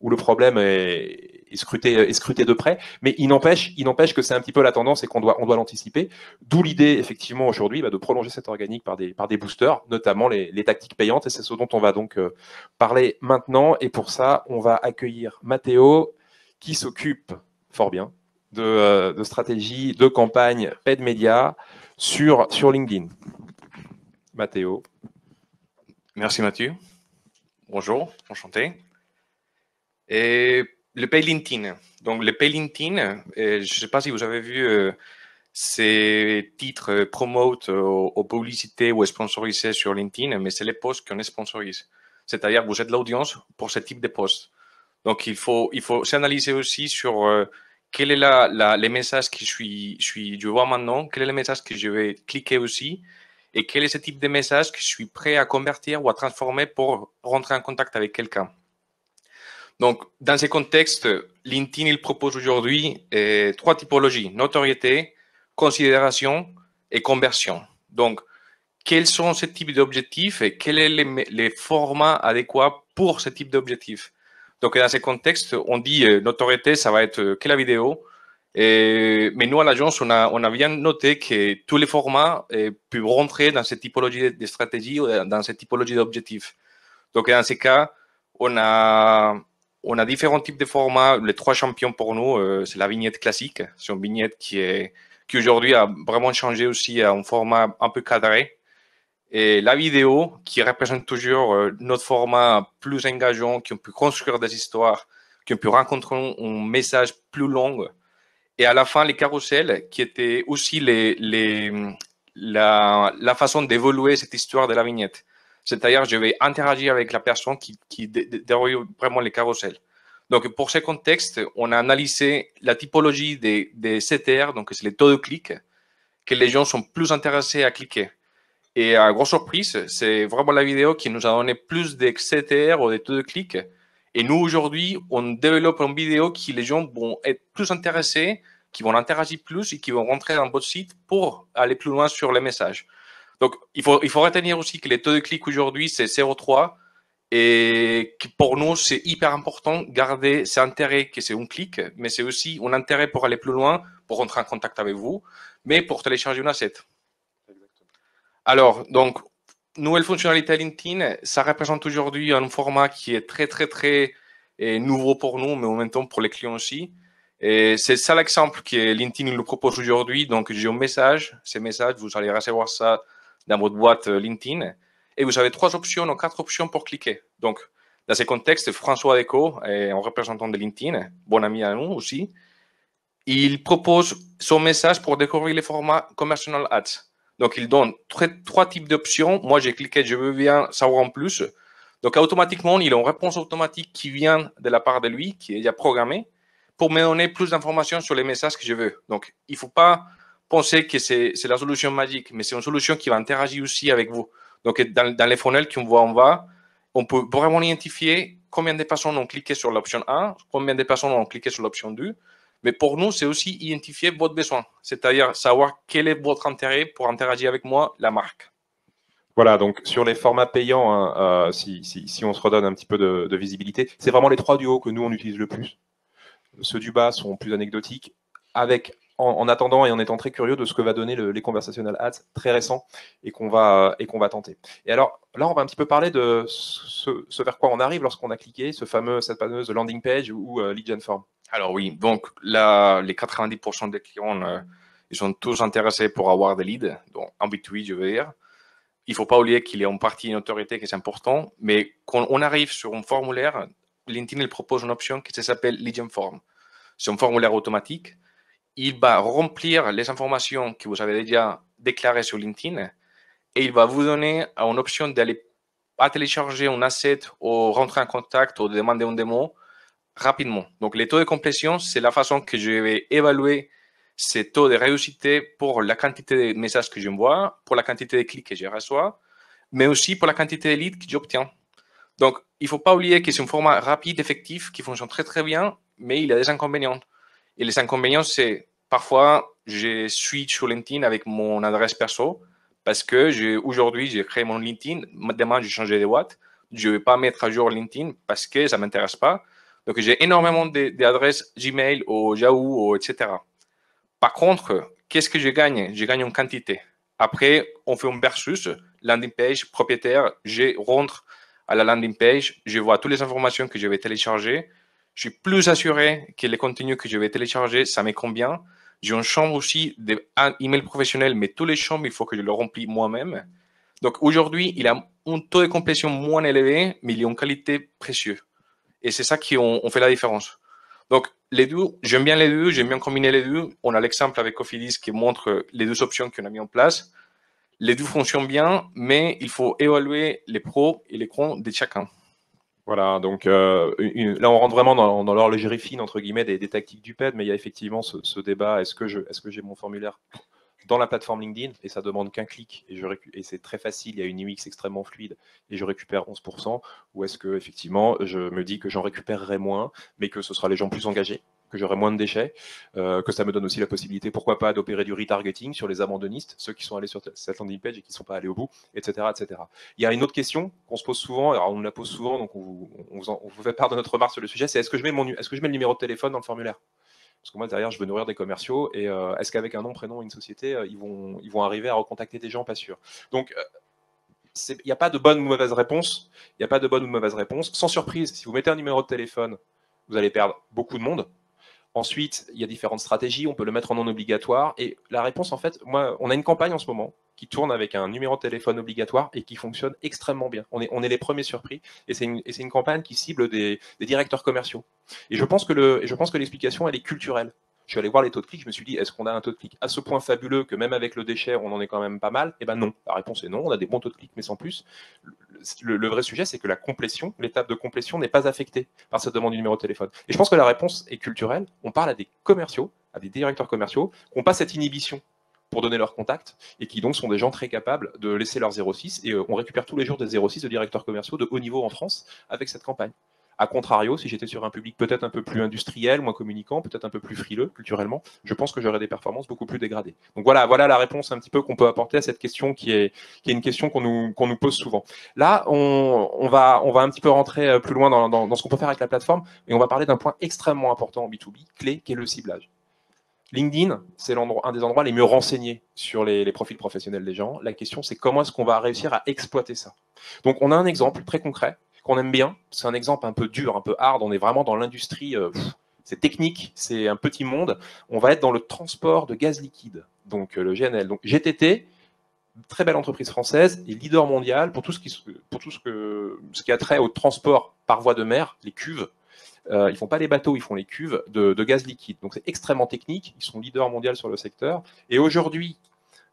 où le problème est scruté de près, mais il n'empêche que c'est un petit peu la tendance et qu'on doit l'anticiper. D'où l'idée, effectivement, aujourd'hui, de prolonger cette organique par des boosters, notamment les tactiques payantes, et c'est ce dont on va donc parler maintenant. Et pour ça, on va accueillir Matteo, qui s'occupe fort bien de stratégie, de campagne paid média sur LinkedIn. Matteo. Merci Mathieu. Bonjour, enchanté. Et le Pay LinkedIn. Donc le Pay LinkedIn, je ne sais pas si vous avez vu ces titres promote aux publicités ou sponsorisés sur LinkedIn, mais c'est les posts qu'on sponsorise. C'est-à-dire que vous êtes l'audience pour ce type de posts. Donc il faut s'analyser aussi sur quel est les messages que je vois maintenant, quel est le message que je vais cliquer aussi, et quel est ce type de message que je suis prêt à convertir ou à transformer pour rentrer en contact avec quelqu'un. Donc, dans ce contexte, LinkedIn, il propose aujourd'hui 3 typologies: notoriété, considération et conversion. Donc, quels sont ces types d'objectifs et quel est les formats adéquats pour ce type d'objectifs? Donc, dans ce contexte, on dit notoriété, ça va être que la vidéo. Mais nous, à l'agence, on a bien noté que tous les formats peuvent rentrer dans cette typologie de stratégie ou dans cette typologie d'objectifs. Donc, dans ces cas, on a différents types de formats. Les 3 champions pour nous, c'est la vignette classique. C'est une vignette qui aujourd'hui a vraiment changé aussi à un format un peu cadré. Et la vidéo, qui représente toujours notre format plus engageant, qui on peut construire des histoires, qui on peut rencontrer un message plus long. Et à la fin, les carousels, qui étaient aussi la façon d'évoluer cette histoire de la vignette. C'est-à-dire, je vais interagir avec la personne qui déroule vraiment les carousels. Donc, pour ce contexte, on a analysé la typologie des CTR, donc c'est les taux de clic, que les gens sont plus intéressés à cliquer. Et à grosse surprise, c'est vraiment la vidéo qui nous a donné plus de CTR ou de taux de clic. Et nous, aujourd'hui, on développe une vidéo qui les gens vont être plus intéressés, qui vont interagir plus et qui vont rentrer dans votre site pour aller plus loin sur les messages. Donc, il faut retenir aussi que les taux de clic aujourd'hui, c'est 0,3. Et que pour nous, c'est hyper important de garder cet intérêt que c'est un clic, mais c'est aussi un intérêt pour aller plus loin, pour rentrer en contact avec vous, mais pour télécharger un asset. Alors, donc, nouvelle fonctionnalité LinkedIn, ça représente aujourd'hui un format qui est très, très, très nouveau pour nous, mais en même temps pour les clients aussi. Et c'est ça l'exemple que LinkedIn nous propose aujourd'hui. Donc, j'ai un message. Ces messages, vous allez recevoir ça dans votre boîte LinkedIn. Et vous avez 3 options ou 4 options pour cliquer. Donc, dans ce contexte, François Deco, un représentant de LinkedIn, bon ami à nous aussi, il propose son message pour découvrir les formats Conversational Ads. Donc, il donne 3 types d'options. Moi, j'ai cliqué, je veux bien savoir en plus. Donc, automatiquement, il a une réponse automatique qui vient de la part de lui, qui est déjà programmée, pour me donner plus d'informations sur les messages que je veux. Donc, il ne faut pas penser que c'est la solution magique, mais c'est une solution qui va interagir aussi avec vous. Donc, dans les funnels qu'on voit en bas, on peut vraiment identifier combien de personnes ont cliqué sur l'option 1, combien de personnes ont cliqué sur l'option 2. Mais pour nous, c'est aussi identifier votre besoin, c'est-à-dire savoir quel est votre intérêt pour interagir avec moi, la marque. Voilà, donc sur les formats payants, hein, si on se redonne un petit peu de visibilité, c'est vraiment les 3 du haut que nous, on utilise le plus. Ceux du bas sont plus anecdotiques, en attendant et en étant très curieux de ce que va donner les conversational ads très récents et qu'on va tenter. Et alors là, on va un petit peu parler de ce vers quoi on arrive lorsqu'on a cliqué, cette fameuse landing page ou lead gen form. Alors oui, donc là, les 90% des clients, ils sont tous intéressés pour avoir des leads, donc en B2B, je veux dire. Il ne faut pas oublier qu'il y a une partie une autorité qui est important, mais quand on arrive sur un formulaire, LinkedIn il propose une option qui s'appelle Lead Gen Form. C'est un formulaire automatique. Il va remplir les informations que vous avez déjà déclarées sur LinkedIn et il va vous donner une option d'aller à télécharger un asset ou rentrer en contact ou demander une démo rapidement. Donc, les taux de complétion, c'est la façon que je vais évaluer ces taux de réussite pour la quantité de messages que j'envoie, pour la quantité de clics que je reçois, mais aussi pour la quantité de leads que j'obtiens. Donc, il ne faut pas oublier que c'est un format rapide, effectif, qui fonctionne très, très bien, mais il a des inconvénients. Et les inconvénients, c'est parfois, je switch sur LinkedIn avec mon adresse perso parce que aujourd'hui, j'ai créé mon LinkedIn. Demain, j'ai changé de boîte. Je ne vais pas mettre à jour LinkedIn parce que ça ne m'intéresse pas. Donc, j'ai énormément d'adresses Gmail ou Yahoo, ou etc. Par contre, qu'est-ce que je gagne? Je gagne en quantité. Après, on fait un versus, landing page, propriétaire, je rentre à la landing page, je vois toutes les informations que je vais télécharger. Je suis plus assuré que les contenus que je vais télécharger, ça me convient. J'ai une chambre aussi d'email professionnel, mais tous les chambres, il faut que je le remplis moi-même. Donc aujourd'hui, il a un taux de complétion moins élevé, mais il a une qualité précieuse. Et c'est ça qui on fait la différence. Donc, les deux, j'aime bien les deux, j'aime bien combiner les deux. On a l'exemple avec Cofidis qui montre les deux options qu'on a mis en place. Les deux fonctionnent bien, mais il faut évaluer les pros et les cons de chacun. Voilà, donc là on rentre vraiment dans l'horlogerie fine entre guillemets des tactiques du PED, mais il y a effectivement ce débat, est-ce que j'ai mon formulaire dans la plateforme LinkedIn et ça demande qu'un clic et c'est très facile, il y a une UX extrêmement fluide et je récupère 11%, ou est-ce que effectivement je me dis que j'en récupérerai moins, mais que ce sera les gens plus engagés, que j'aurai moins de déchets, que ça me donne aussi la possibilité, pourquoi pas, d'opérer du retargeting sur les abandonnistes, ceux qui sont allés sur cette landing page et qui ne sont pas allés au bout, etc., etc. Il y a une autre question qu'on se pose souvent, alors on nous la pose souvent, donc on vous fait part de notre remarque sur le sujet, c'est est-ce que je mets le numéro de téléphone dans le formulaire? Parce que moi, derrière, je veux nourrir des commerciaux. Et est-ce qu'avec un nom, prénom, une société, ils vont arriver à recontacter des gens? Pas sûr. Donc, il n'y a pas de bonne ou de mauvaise réponse. Il n'y a pas de bonne ou de mauvaise réponse. Sans surprise, si vous mettez un numéro de téléphone, vous allez perdre beaucoup de monde. Ensuite, il y a différentes stratégies. On peut le mettre en non obligatoire. Et la réponse, en fait, moi, on a une campagne en ce moment qui tourne avec un numéro de téléphone obligatoire et qui fonctionne extrêmement bien. On est les premiers surpris. Et c'est une campagne qui cible des directeurs commerciaux. Et je pense que l'explication, elle est culturelle. Je suis allé voir les taux de clic, je me suis dit, est-ce qu'on a un taux de clic à ce point fabuleux que même avec le déchet, on en est quand même pas mal? Eh ben non, la réponse est non, on a des bons taux de clic, mais sans plus. Le vrai sujet, c'est que la complétion, l'étape de complétion n'est pas affectée par cette demande du numéro de téléphone. Et je pense que la réponse est culturelle. On parle à des commerciaux, à des directeurs commerciaux, qui n'ont pas cette inhibition pour donner leur contact et qui donc sont des gens très capables de laisser leur 06. Et on récupère tous les jours des 06 de directeurs commerciaux de haut niveau en France avec cette campagne. A contrario, si j'étais sur un public peut-être un peu plus industriel, moins communicant, peut-être un peu plus frileux culturellement, je pense que j'aurais des performances beaucoup plus dégradées. Donc voilà la réponse un petit peu qu'on peut apporter à cette question qui est une question qu'on nous pose souvent. Là, on va un petit peu rentrer plus loin dans ce qu'on peut faire avec la plateforme et on va parler d'un point extrêmement important en B2B, clé, qui est le ciblage. LinkedIn, c'est un des endroits les mieux renseignés sur les profils professionnels des gens. La question, c'est comment est-ce qu'on va réussir à exploiter ça? Donc, on a un exemple très concret qu'on aime bien. C'est un exemple un peu dur, un peu hard. On est vraiment dans l'industrie, c'est technique, c'est un petit monde. On va être dans le transport de gaz liquide, donc le GNL. Donc GTT, très belle entreprise française et leader mondial pour tout ce qui a trait au transport par voie de mer, les cuves. Ils font pas les bateaux, ils font les cuves de gaz liquide. Donc c'est extrêmement technique. Ils sont leaders mondial sur le secteur. Et aujourd'hui,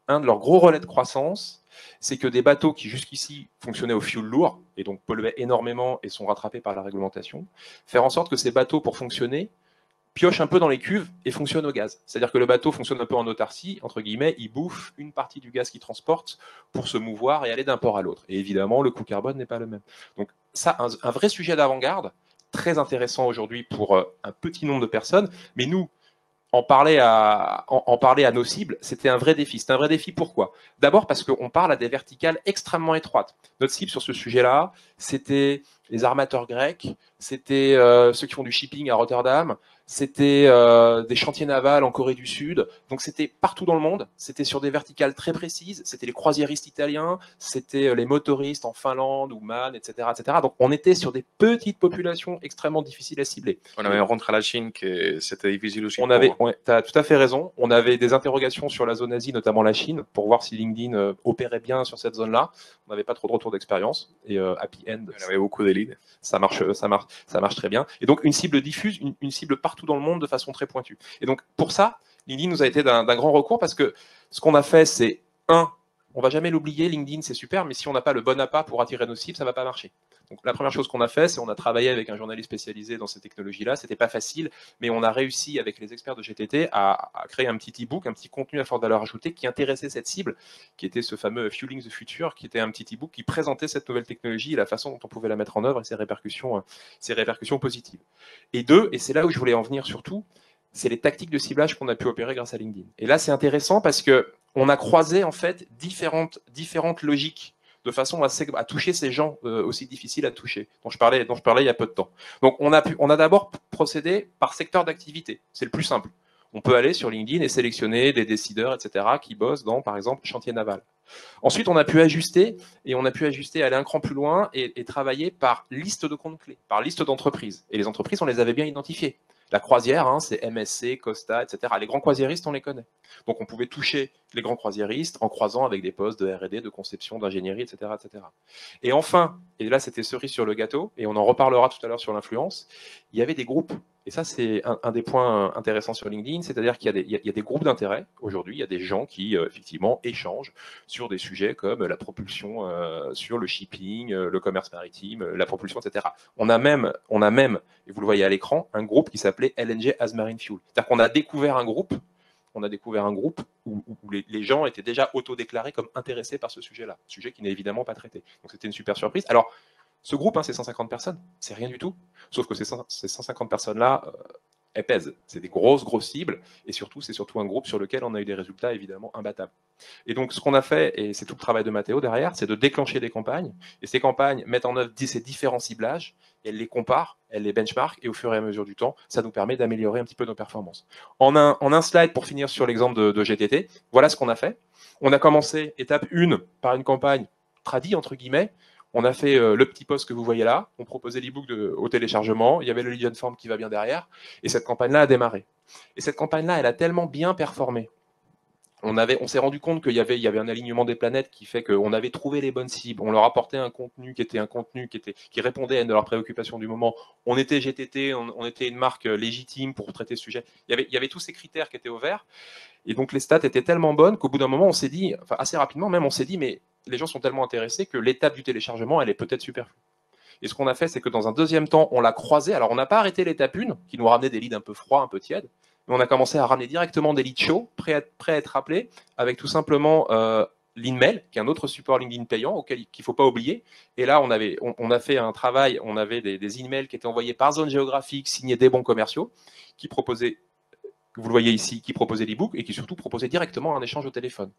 un de leurs gros relais de croissance, c'est que des bateaux qui jusqu'ici fonctionnaient au fioul lourd et donc polluaient énormément et sont rattrapés par la réglementation, faire en sorte que ces bateaux, pour fonctionner, piochent un peu dans les cuves et fonctionnent au gaz. C'est-à-dire que le bateau fonctionne un peu en autarcie, entre guillemets, il bouffe une partie du gaz qu'il transporte pour se mouvoir et aller d'un port à l'autre. Et évidemment, le coût carbone n'est pas le même. Donc ça, un vrai sujet d'avant-garde, très intéressant aujourd'hui pour un petit nombre de personnes, mais nous, en parler à nos cibles, c'était un vrai défi. C'est un vrai défi pourquoi? D'abord parce qu'on parle à des verticales extrêmement étroites. Notre cible sur ce sujet-là, c'était les armateurs grecs, c'était ceux qui font du shipping à Rotterdam, c'était des chantiers navals en Corée du Sud. Donc c'était partout dans le monde, c'était sur des verticales très précises, c'était les croisiéristes italiens, c'était les motoristes en Finlande ou Man, etc., etc. Donc on était sur des petites populations extrêmement difficiles à cibler. On avait rentré à la Chine, que c'était difficile aussi. Tu as tout à fait raison. On avait des interrogations sur la zone Asie, notamment la Chine, pour voir si LinkedIn opérait bien sur cette zone-là. On n'avait pas trop de retour d'expérience. Et Happy End, on avait beaucoup de leads. Ça marche très bien. Et donc une cible diffuse, une cible partout dans le monde de façon très pointue. Et donc pour ça, LinkedIn nous a été d'un grand recours parce que ce qu'on a fait, c'est On va jamais l'oublier, LinkedIn, c'est super, mais si on n'a pas le bon appât pour attirer nos cibles, ça va pas marcher. Donc la première chose qu'on a fait, c'est on a travaillé avec un journaliste spécialisé dans ces technologies-là. C'était pas facile, mais on a réussi avec les experts de GTT à créer un petit e-book, un petit contenu à forte valeur ajoutée qui intéressait cette cible, qui était ce fameux Fueling the Future, qui était un petit e-book qui présentait cette nouvelle technologie et la façon dont on pouvait la mettre en œuvre et ses répercussions positives. Et deux, et c'est là où je voulais en venir surtout, c'est les tactiques de ciblage qu'on a pu opérer grâce à LinkedIn. Et là, c'est intéressant parce que on a croisé en fait différentes logiques de façon à toucher ces gens aussi difficiles à toucher, dont je parlais il y a peu de temps. Donc on a d'abord procédé par secteur d'activité, c'est le plus simple. On peut aller sur LinkedIn et sélectionner des décideurs, etc., qui bossent dans, par exemple, chantier naval. Ensuite, on a pu ajuster, aller un cran plus loin et travailler par liste de comptes clés, par liste d'entreprises. Et les entreprises, on les avait bien identifiées. La croisière, hein, c'est MSC, Costa, etc. Les grands croisiéristes, on les connaît. Donc on pouvait toucher les grands croisiéristes en croisant avec des postes de R&D, de conception, d'ingénierie, etc., etc. Et enfin, et là c'était cerise sur le gâteau, et on en reparlera tout à l'heure sur l'influence, il y avait des groupes. Et ça, c'est un des points intéressants sur LinkedIn, c'est-à-dire qu'il y a des groupes d'intérêt. Aujourd'hui, il y a des gens qui, effectivement, échangent sur des sujets comme la propulsion sur le shipping, le commerce maritime, la propulsion, etc. On a même, et vous le voyez à l'écran, un groupe qui s'appelait LNG as Marine Fuel. C'est-à-dire qu'on a découvert un groupe où les gens étaient déjà autodéclarés comme intéressés par ce sujet-là, sujet qui n'est évidemment pas traité. Donc c'était une super surprise. Alors, ce groupe, c'est 150 personnes, c'est rien du tout, sauf que ces 150 personnes-là, elles pèsent. C'est des grosses cibles, et surtout, c'est surtout un groupe sur lequel on a eu des résultats évidemment imbattables. Et donc, ce qu'on a fait, et c'est tout le travail de Mathéo derrière, c'est de déclencher des campagnes, et ces campagnes mettent en œuvre ces différents ciblages, et elles les comparent, elles les benchmarkent, et au fur et à mesure du temps, ça nous permet d'améliorer un petit peu nos performances. En un slide, pour finir sur l'exemple de GTT, voilà ce qu'on a fait. On a commencé, étape 1, par une campagne tradie, entre guillemets. On a fait le petit post que vous voyez là, on proposait l'e-book au téléchargement, il y avait le lead form qui va bien derrière, et cette campagne-là a démarré. Et cette campagne-là, elle a tellement bien performé. On s'est rendu compte qu'il y avait un alignement des planètes qui fait qu'on avait trouvé les bonnes cibles, on leur apportait un contenu qui répondait à une de leurs préoccupations du moment. On était GTT, on était une marque légitime pour traiter ce sujet. Il y avait tous ces critères qui étaient au vert, et donc les stats étaient tellement bonnes qu'au bout d'un moment, on s'est dit, enfin assez rapidement même, on s'est dit, mais les gens sont tellement intéressés que l'étape du téléchargement, elle est peut-être superflue. Et ce qu'on a fait, c'est que dans un deuxième temps, on l'a croisé. Alors, on n'a pas arrêté l'étape 1, qui nous ramenait des leads un peu froids, un peu tièdes, mais on a commencé à ramener directement des leads chauds, prêts à être appelés, avec tout simplement l'InMail, qui est un autre support LinkedIn payant, qu'il ne faut pas oublier. Et là, on a fait un travail, on avait des emails qui étaient envoyés par zone géographique, signés des bons commerciaux, qui proposaient, vous le voyez ici, qui proposaient l'e-book et qui surtout proposaient directement un échange au téléphone.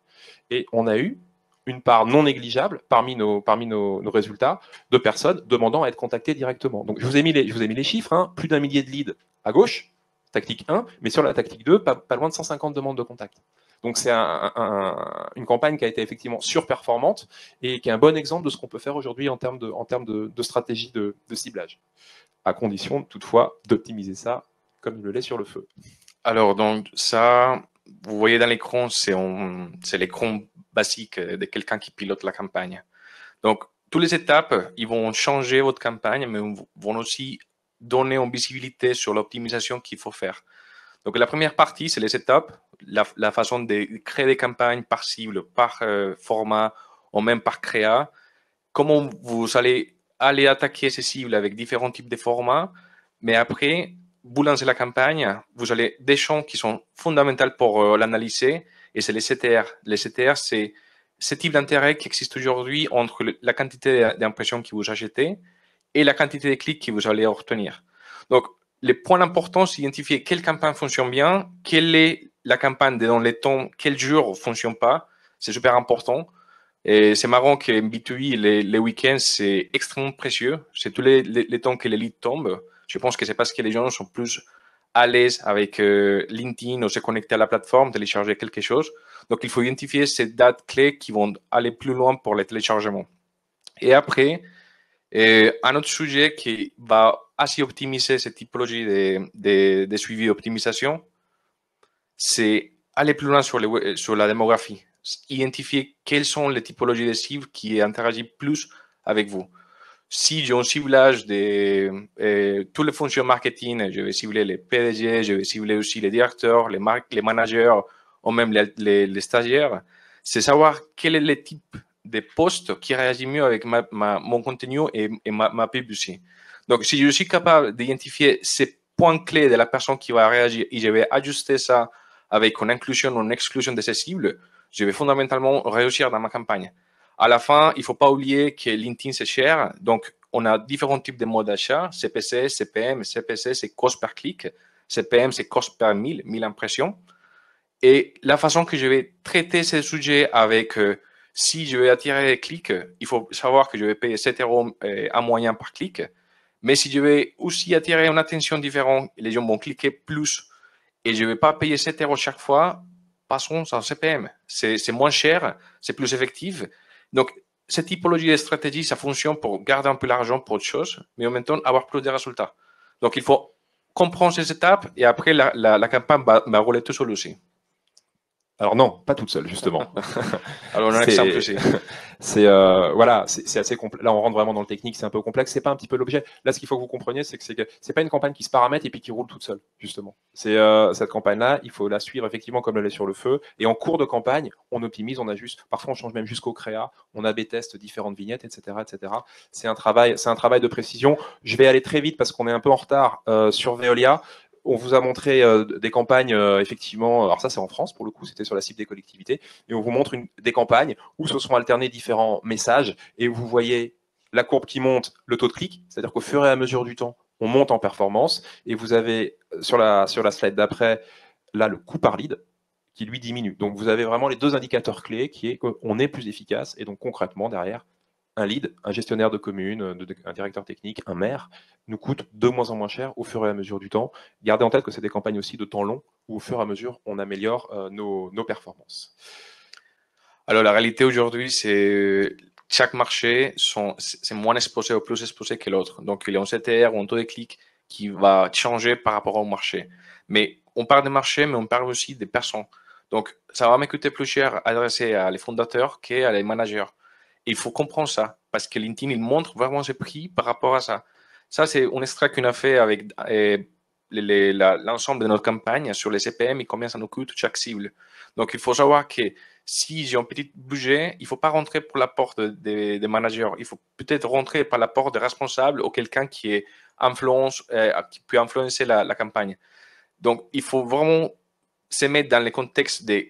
Et on a eu une part non négligeable parmi nos résultats de personnes demandant à être contactées directement. Donc je vous ai mis les chiffres, hein, plus d'1 millier de leads à gauche, tactique 1, mais sur la tactique 2, pas loin de 150 demandes de contact. Donc c'est une campagne qui a été effectivement surperformante et qui est un bon exemple de ce qu'on peut faire aujourd'hui en termes de stratégie de ciblage, à condition toutefois d'optimiser ça comme le lait sur le feu. Alors, donc ça, vous voyez dans l'écran, c'est l'écran basique de quelqu'un qui pilote la campagne. Donc, toutes les étapes, ils vont changer votre campagne, mais vont aussi donner une visibilité sur l'optimisation qu'il faut faire. Donc, la première partie, c'est les étapes, la façon de créer des campagnes par cible, par format, ou même par créa. Comment vous allez aller attaquer ces cibles avec différents types de formats, mais après, vous lancez la campagne, vous avez des champs qui sont fondamentaux pour l'analyser, et c'est les CTR. Les CTR, c'est ce type d'intérêt qui existe aujourd'hui entre la quantité d'impressions que vous achetez et la quantité de clics que vous allez obtenir. Donc, le point important, c'est d'identifier quelle campagne fonctionne bien, quelle est la campagne dans les temps, quel jour ne fonctionne pas. C'est super important. Et c'est marrant que B2B, les week-ends, c'est extrêmement précieux. C'est tous les temps que les leads tombent. Je pense que c'est parce que les gens sont plus à l'aise avec LinkedIn ou se connecter à la plateforme, télécharger quelque chose. Donc, il faut identifier ces dates clés qui vont aller plus loin pour les téléchargements. Et après, un autre sujet qui va assez optimiser cette typologie de suivi d'optimisation, c'est aller plus loin sur la démographie. Identifier quelles sont les typologies de cibles qui interagissent plus avec vous. Si j'ai un ciblage de tous les fonctions marketing, je vais cibler les PDG, je vais cibler aussi les directeurs, les managers ou même les stagiaires. c'est savoir quel est le type de post qui réagit mieux avec mon contenu et ma PPC. Donc, si je suis capable d'identifier ces points clés de la personne qui va réagir et je vais ajuster ça avec une inclusion ou une exclusion de ces cibles, je vais fondamentalement réussir dans ma campagne. À la fin, il ne faut pas oublier que LinkedIn, c'est cher. Donc, on a différents types de modes d'achat, CPC, CPM. CPC, c'est cost per clic. CPM, c'est cost per 1000 impressions. Et la façon que je vais traiter ces sujets avec, si je vais attirer les clics, il faut savoir que je vais payer 7 € en moyen par clic. Mais si je vais aussi attirer une attention différente, les gens vont cliquer plus et je ne vais pas payer 7 € chaque fois, passons en CPM. C'est moins cher, c'est plus effectif. Donc, cette typologie de stratégie, ça fonctionne pour garder un peu l'argent pour autre chose, mais en même temps avoir plus de résultats. Donc, il faut comprendre ces étapes et après, la campagne va rouler tout seul aussi. Alors non, pas toute seule, justement. Alors, on a un exemple aussi. C'est voilà, c'est assez complexe. Là, on rentre vraiment dans le technique, c'est un peu complexe. C'est pas un petit peu l'objet. Là, ce qu'il faut que vous compreniez, c'est que c'est pas une campagne qui se paramètre et puis qui roule toute seule, justement. C'est cette campagne-là, il faut la suivre effectivement comme elle est sur le feu. Et en cours de campagne, on optimise, on ajuste. Parfois, on change même jusqu'au créa. On A/B teste différentes vignettes, etc., etc. C'est un travail de précision. Je vais aller très vite parce qu'on est un peu en retard sur Veolia. On vous a montré des campagnes, effectivement, alors ça c'est en France pour le coup, c'était sur la cible des collectivités, et on vous montre des campagnes où se sont alternés différents messages, et vous voyez la courbe qui monte, le taux de clic, c'est-à-dire qu'au fur et à mesure du temps, on monte en performance, et vous avez sur la slide d'après, là, le coût par lead, qui lui diminue. Donc vous avez vraiment les deux indicateurs clés, qui est qu'on est plus efficace, et donc concrètement derrière, un lead, un gestionnaire de commune, un directeur technique, un maire, nous coûte de moins en moins cher au fur et à mesure du temps. Gardez en tête que c'est des campagnes aussi de temps long, où au fur et à mesure, on améliore nos performances. Alors, la réalité aujourd'hui, c'est chaque marché, c'est moins exposé ou plus exposé que l'autre. Donc, il y a un CTR ou un taux de clic qui va changer par rapport au marché. Mais on parle des marchés, mais on parle aussi des personnes. Donc, ça va me coûter plus cher adressé à les fondateurs qu'à les managers. Il faut comprendre ça, parce que LinkedIn, il montre vraiment ses prix par rapport à ça. Ça, c'est un extrait qu'on a fait avec l'ensemble de notre campagne sur les CPM et combien ça nous coûte chaque cible. Donc, il faut savoir que si j'ai un petit budget, il ne faut pas rentrer par la porte des managers. Il faut peut-être rentrer par la porte des responsables ou quelqu'un qui qui peut influencer la campagne. Donc, il faut vraiment se mettre dans le contexte de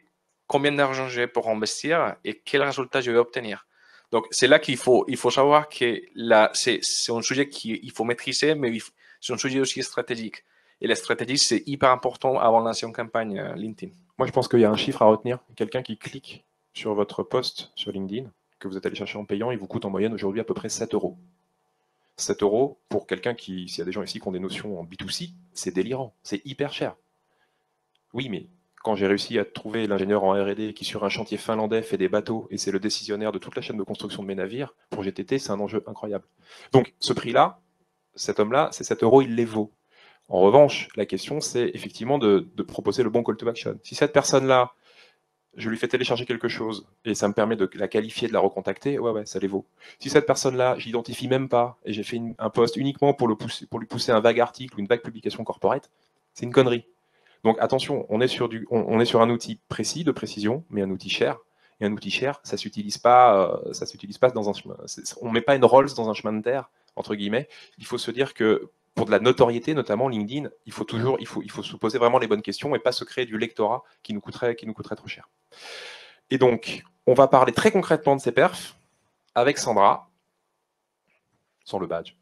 combien d'argent j'ai pour investir et quel résultat je vais obtenir. Donc, c'est là qu'il faut savoir que c'est un sujet qu'il faut maîtriser, mais c'est un sujet aussi stratégique. Et la stratégie, c'est hyper important avant de lancer une campagne LinkedIn. Moi, je pense qu'il y a un chiffre à retenir. Quelqu'un qui clique sur votre post sur LinkedIn, que vous êtes allé chercher en payant, il vous coûte en moyenne aujourd'hui à peu près 7 €. 7 € pour quelqu'un qui, s'il y a des gens ici qui ont des notions en B2C, c'est délirant, c'est hyper cher. Oui, mais quand j'ai réussi à trouver l'ingénieur en R&D qui, sur un chantier finlandais, fait des bateaux et c'est le décisionnaire de toute la chaîne de construction de mes navires, pour GTT, c'est un enjeu incroyable. Donc, ce prix-là, cet homme-là, c'est 7 €, il les vaut. En revanche, la question, c'est effectivement de proposer le bon call to action. Si cette personne-là, je lui fais télécharger quelque chose et ça me permet de la qualifier, de la recontacter, ouais, ça les vaut. Si cette personne-là, je l'identifie même pas et j'ai fait un post uniquement pour lui pousser un vague article ou une vague publication corporate, c'est une connerie. Donc attention, on est sur un outil précis, de précision, mais un outil cher. Et un outil cher, ça s'utilise pas dans un chemin. On met pas une Rolls dans un chemin de terre, entre guillemets. Il faut se dire que pour de la notoriété, notamment LinkedIn, il faut se poser vraiment les bonnes questions et pas se créer du lectorat qui nous coûterait trop cher. Et donc, on va parler très concrètement de ces perfs avec Sandra, sans le badge.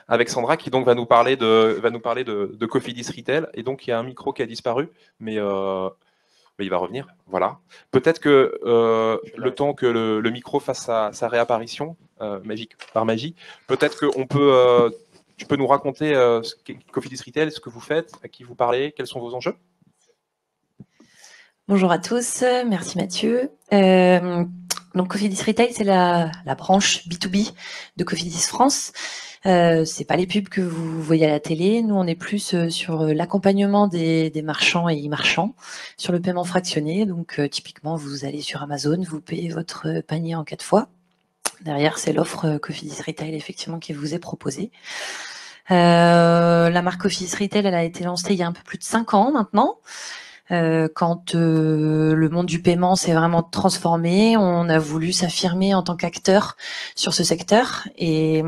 Avec Sandra qui donc va nous parler de Cofidis Retail. Et donc, il y a un micro qui a disparu, mais il va revenir. Voilà. Peut-être que le temps que le micro fasse sa réapparition, par magie, peut-être que tu peux nous raconter ce qu'est Cofidis Retail, ce que vous faites, à qui vous parlez, quels sont vos enjeux? Bonjour à tous, merci Mathieu. Donc Cofidis Retail, c'est la branche B2B de Cofidis France. C'est pas les pubs que vous voyez à la télé. Nous, on est plus sur l'accompagnement des marchands et e-marchands sur le paiement fractionné. Donc typiquement, vous allez sur Amazon, vous payez votre panier en 4 fois. Derrière, c'est l'offre Cofidis Retail effectivement qui vous est proposée. La marque Cofidis Retail, elle a été lancée il y a un peu plus de 5 ans maintenant. Quand le monde du paiement s'est vraiment transformé, on a voulu s'affirmer en tant qu'acteur sur ce secteur et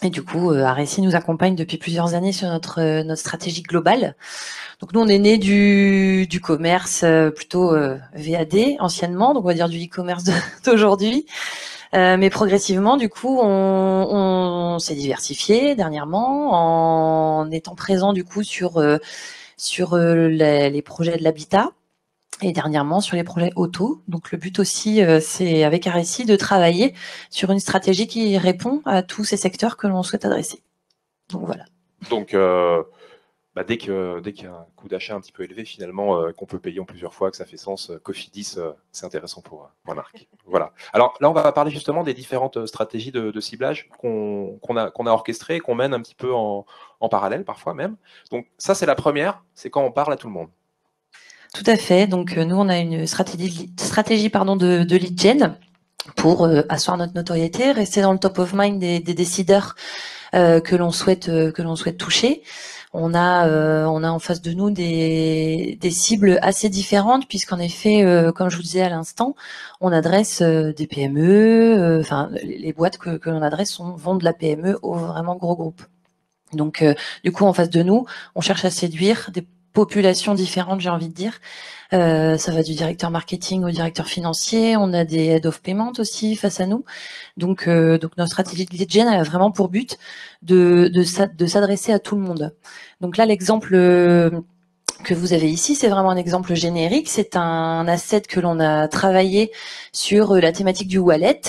du coup, Aressi nous accompagne depuis plusieurs années sur notre stratégie globale. Donc nous, on est né du commerce plutôt VAD anciennement, donc on va dire du e-commerce d'aujourd'hui. Mais progressivement, du coup, on s'est diversifié dernièrement en étant présent du coup sur les projets de l'habitat et dernièrement sur les projets auto. Donc le but aussi, c'est avec Aressi de travailler sur une stratégie qui répond à tous ces secteurs que l'on souhaite adresser. Donc voilà. Donc dès qu'il y a un coût d'achat un petit peu élevé, finalement, qu'on peut payer en plusieurs fois, que ça fait sens, Cofidis, c'est intéressant pour la marque. Voilà. Alors là, on va parler justement des différentes stratégies de ciblage qu'on a orchestrées, qu'on mène un petit peu en parallèle, parfois même. Donc ça, c'est la première, c'est quand on parle à tout le monde. Tout à fait. Donc nous, on a une stratégie de lead gen pour asseoir notre notoriété, rester dans le top of mind des décideurs que l'on souhaite toucher. On a en face de nous des cibles assez différentes puisqu'en effet, comme je vous disais à l'instant, on adresse des PME. Enfin, les boîtes que l'on adresse vont de la PME au vraiment gros groupe. Donc, du coup, en face de nous, on cherche à séduire des populations différentes, j'ai envie de dire. Ça va du directeur marketing au directeur financier. On a des head of payment aussi face à nous. Donc notre stratégie de lead gen, elle a vraiment pour but de s'adresser à tout le monde. Donc là, l'exemple que vous avez ici, c'est vraiment un exemple générique. C'est un asset que l'on a travaillé sur la thématique du wallet.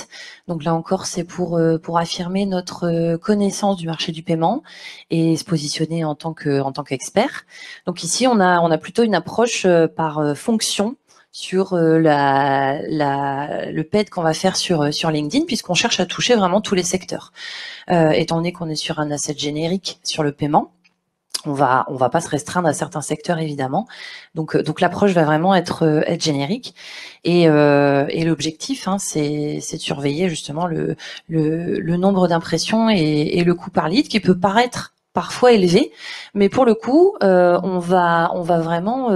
Donc là encore, c'est pour affirmer notre connaissance du marché du paiement et se positionner en tant qu'expert. Donc ici, on a plutôt une approche par fonction sur le PED qu'on va faire sur LinkedIn, puisqu'on cherche à toucher vraiment tous les secteurs. Étant donné qu'on est sur un asset générique sur le paiement, on va pas se restreindre à certains secteurs évidemment. Donc l'approche va vraiment être générique et l'objectif c'est de surveiller justement le nombre d'impressions et le coût par lead qui peut paraître parfois élevé, mais pour le coup on va vraiment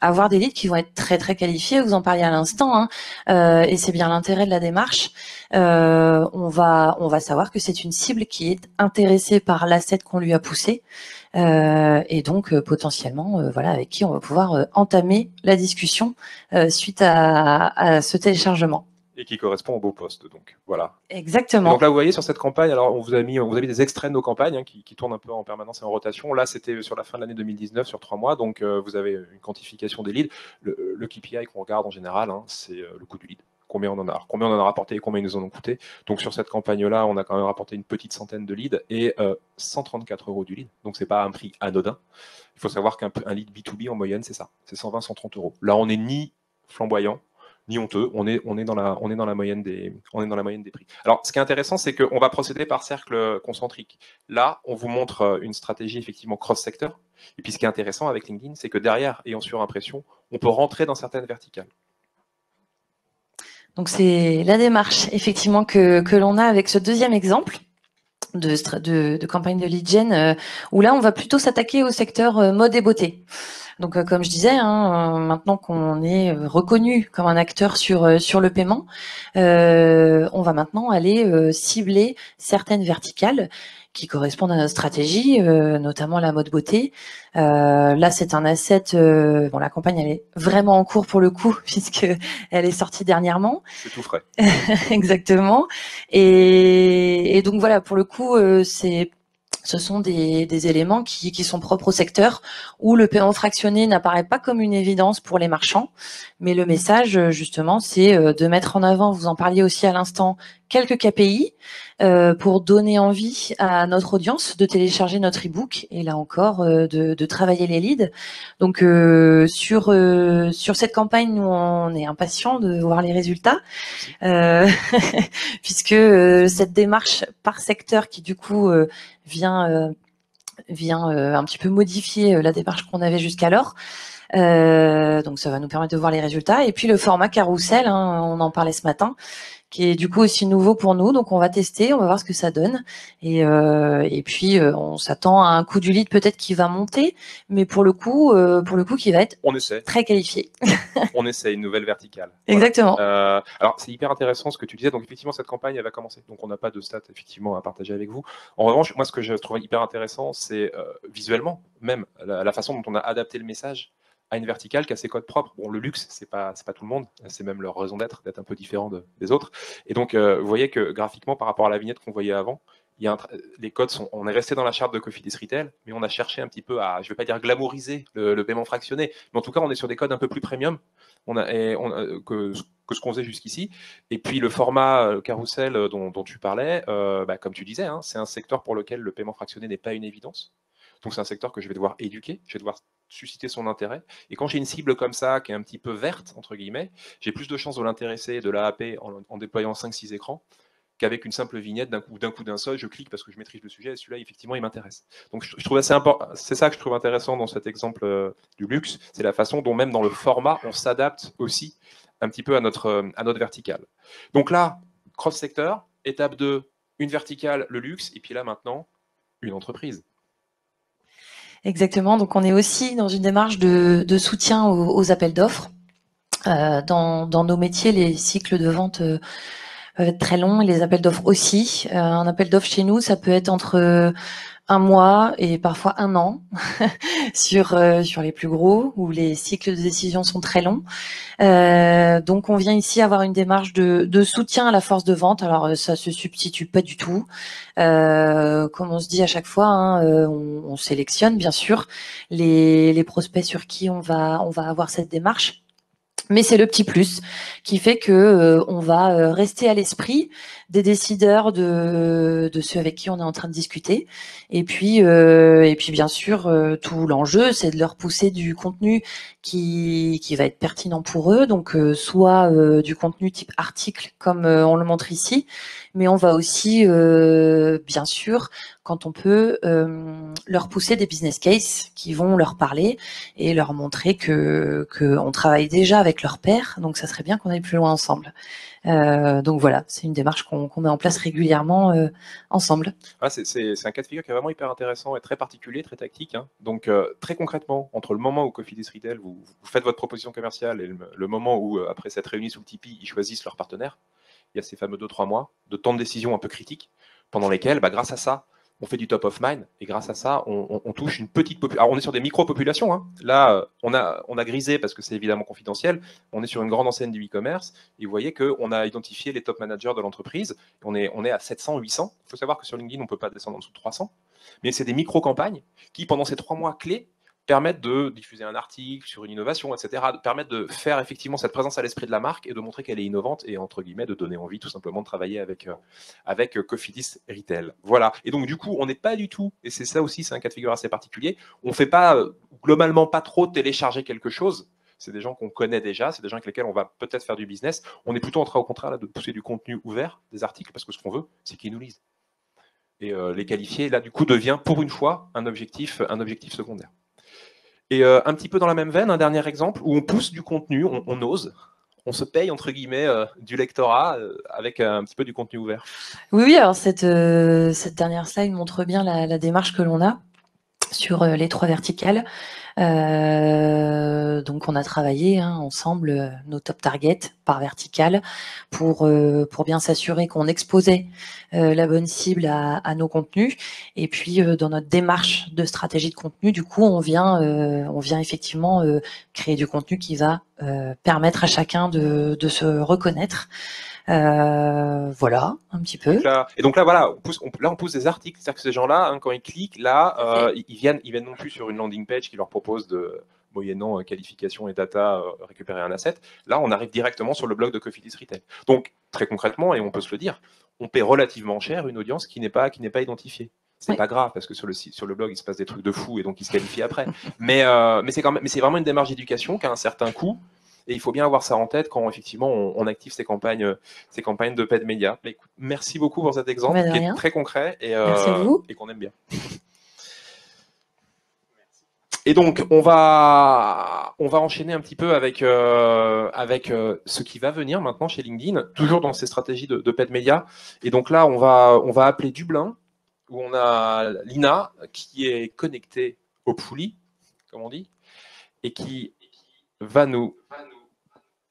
avoir des leads qui vont être très très qualifiés. Vous en parliez à l'instant et c'est bien l'intérêt de la démarche. On va savoir que c'est une cible qui est intéressée par l'asset qu'on lui a poussé. Et donc potentiellement avec qui on va pouvoir entamer la discussion suite à ce téléchargement. Et qui correspond au beau poste, donc voilà. Exactement. Et donc là, vous voyez sur cette campagne, alors on vous a mis des extraits de nos campagnes qui tournent un peu en permanence et en rotation. Là, c'était sur la fin de l'année 2019, sur 3 mois, donc vous avez une quantification des leads. Le KPI qu'on regarde en général, c'est le coût du lead. Combien on en a rapporté et combien ils nous en ont coûté. Donc sur cette campagne-là, on a quand même rapporté une petite centaine de leads et 134 € du lead. Donc c'est pas un prix anodin. Il faut savoir qu'un lead B2B en moyenne, c'est ça, c'est 120-130 €. Là, on n'est ni flamboyant ni honteux, on est dans la moyenne des prix. Alors, ce qui est intéressant, c'est qu'on va procéder par cercle concentrique. Là, on vous montre une stratégie effectivement cross-secteur. Et puis, ce qui est intéressant avec LinkedIn, c'est que derrière et en surimpression, on peut rentrer dans certaines verticales. Donc, c'est la démarche effectivement que l'on a avec ce deuxième exemple de campagne de lead gen, où là, on va plutôt s'attaquer au secteur mode et beauté. Donc, comme je disais, maintenant qu'on est reconnu comme un acteur sur le paiement, on va maintenant aller cibler certaines verticales qui correspondent à notre stratégie, notamment la mode beauté. Là, c'est un asset. La campagne, elle est vraiment en cours pour le coup, puisque elle est sortie dernièrement. C'est tout frais. Exactement. Et donc voilà, pour le coup, ce sont des éléments qui sont propres au secteur où le paiement fractionné n'apparaît pas comme une évidence pour les marchands, mais le message justement c'est de mettre en avant, vous en parliez aussi à l'instant, quelques KPI pour donner envie à notre audience de télécharger notre e-book et là encore de travailler les leads. Donc sur cette campagne, nous on est impatients de voir les résultats puisque cette démarche par secteur qui du coup vient un petit peu modifier la démarche qu'on avait jusqu'alors. Donc, ça va nous permettre de voir les résultats. Et puis, le format carrousel, hein, on en parlait ce matin, qui est du coup aussi nouveau pour nous. Donc, on va tester, on va voir ce que ça donne. Et puis, on s'attend à un coût du lead peut-être qui va monter, mais pour le coup, qui va être On essaie. très qualifié. On essaie une nouvelle verticale. Exactement. Voilà. Alors, c'est hyper intéressant ce que tu disais. Donc, effectivement, cette campagne, elle va commencer. Donc, on n'a pas de stats, effectivement, à partager avec vous. En revanche, moi, ce que je trouve hyper intéressant, c'est visuellement, même, la façon dont on a adapté le message à une verticale qui a ses codes propres. Bon, le luxe, c'est pas tout le monde. C'est même leur raison d'être un peu différent des autres. Et donc, vous voyez que graphiquement, par rapport à la vignette qu'on voyait avant, les codes sont. On est resté dans la charte de Cofidis Retail, mais on a cherché un petit peu à, je ne vais pas dire glamouriser le paiement fractionné, mais en tout cas, on est sur des codes un peu plus premium que ce qu'on faisait jusqu'ici. Et puis le format carrousel dont tu parlais, comme tu disais, hein, c'est un secteur pour lequel le paiement fractionné n'est pas une évidence. Donc c'est un secteur que je vais devoir éduquer, je vais devoir susciter son intérêt. Et quand j'ai une cible comme ça, qui est un petit peu verte, entre guillemets, j'ai plus de chances de l'intéresser de l'AAP en déployant 5-6 écrans qu'avec une simple vignette d'un seul, je clique parce que je maîtrise le sujet et celui-là, effectivement, il m'intéresse. Donc, je trouve assez important. C'est ça que je trouve intéressant dans cet exemple du luxe, c'est la façon dont même dans le format, on s'adapte aussi un petit peu à notre verticale. Donc là, cross-secteur, étape 2, une verticale, le luxe, et puis là, maintenant, une entreprise. Exactement. Donc, on est aussi dans une démarche de soutien aux appels d'offres. Dans nos métiers, les cycles de vente peuvent être très longs et les appels d'offres aussi. Un appel d'offres chez nous, ça peut être entre 1 mois et parfois 1 an sur les plus gros où les cycles de décision sont très longs. Donc on vient ici avoir une démarche de soutien à la force de vente. Alors ça se substitue pas du tout. Comme on se dit à chaque fois, hein, on sélectionne bien sûr les prospects sur qui on va avoir cette démarche. Mais c'est le petit plus qui fait que on va rester à l'esprit des décideurs de ceux avec qui on est en train de discuter. Et puis bien sûr, tout l'enjeu, c'est de leur pousser du contenu qui va être pertinent pour eux. Donc soit du contenu type article comme on le montre ici, mais on va aussi bien sûr, quand on peut, leur pousser des business cases qui vont leur parler et leur montrer que on travaille déjà avec leur pairs, donc ça serait bien qu'on aille plus loin ensemble. Donc voilà, c'est une démarche qu'on met en place régulièrement ensemble. Ah, c'est un cas de figure qui est vraiment hyper intéressant et très particulier, très tactique. Hein. Donc très concrètement, entre le moment où Cofidis Retail, vous faites votre proposition commerciale et le moment où, après cette réunion sous le Tipeee, ils choisissent leur partenaire, il y a ces fameux 2-3 mois de temps de décision un peu critiques, pendant lesquels, grâce à ça, on fait du top of mind, et grâce à ça, on touche une petite population. Alors, on est sur des micro-populations. Hein. Là, on a grisé, parce que c'est évidemment confidentiel, on est sur une grande enseigne du e-commerce, et vous voyez qu'on a identifié les top managers de l'entreprise, on est à 700, 800. Il faut savoir que sur LinkedIn, on ne peut pas descendre en dessous de 300, mais c'est des micro-campagnes qui, pendant ces 3 mois clés, permettent de diffuser un article sur une innovation, etc., permettent de faire effectivement cette présence à l'esprit de la marque et de montrer qu'elle est innovante et, entre guillemets, de donner envie tout simplement de travailler avec Cofidis Retail. Voilà. Et donc, du coup, on n'est pas du tout, et c'est ça aussi, c'est un cas de figure assez particulier, on ne fait pas, globalement, pas trop télécharger quelque chose. C'est des gens qu'on connaît déjà, c'est des gens avec lesquels on va peut-être faire du business. On est plutôt en train, au contraire, là, de pousser du contenu ouvert, des articles, parce que ce qu'on veut, c'est qu'ils nous lisent. Et les qualifier, là, du coup, devient, pour une fois, un objectif secondaire. Et un petit peu dans la même veine, un dernier exemple où on pousse du contenu, on ose, on se paye entre guillemets du lectorat avec un petit peu du contenu ouvert. Oui, alors cette dernière slide montre bien la démarche que l'on a sur les 3 verticales. Donc on a travaillé ensemble nos top targets par verticale pour bien s'assurer qu'on exposait la bonne cible à nos contenus. Et puis dans notre démarche de stratégie de contenu, du coup on vient effectivement créer du contenu qui va permettre à chacun de se reconnaître. Voilà, un petit peu. Donc là, voilà, on pousse des articles, c'est-à-dire que ces gens-là, quand ils cliquent, là, ils viennent non plus sur une landing page qui leur propose de, moyennant qualification et data, récupérer un asset. Là, on arrive directement sur le blog de Cofidis Retail. Donc, très concrètement, et on peut se le dire, on paie relativement cher une audience qui n'est pas identifiée. C'est pas grave parce que sur le blog il se passe des trucs de fou et donc il se qualifie après. Mais c'est vraiment une démarche d'éducation qui a un certain coût. Et il faut bien avoir ça en tête quand effectivement on active ces campagnes de paid média. Mais écoute, merci beaucoup pour cet exemple qui est très concret et qu'on aime bien. Et donc, on va enchaîner un petit peu avec ce qui va venir maintenant chez LinkedIn, toujours dans ces stratégies de paid media. Et donc là, on va appeler Dublin, où on a Lina qui est connectée au Pouli, comme on dit, et qui va nous...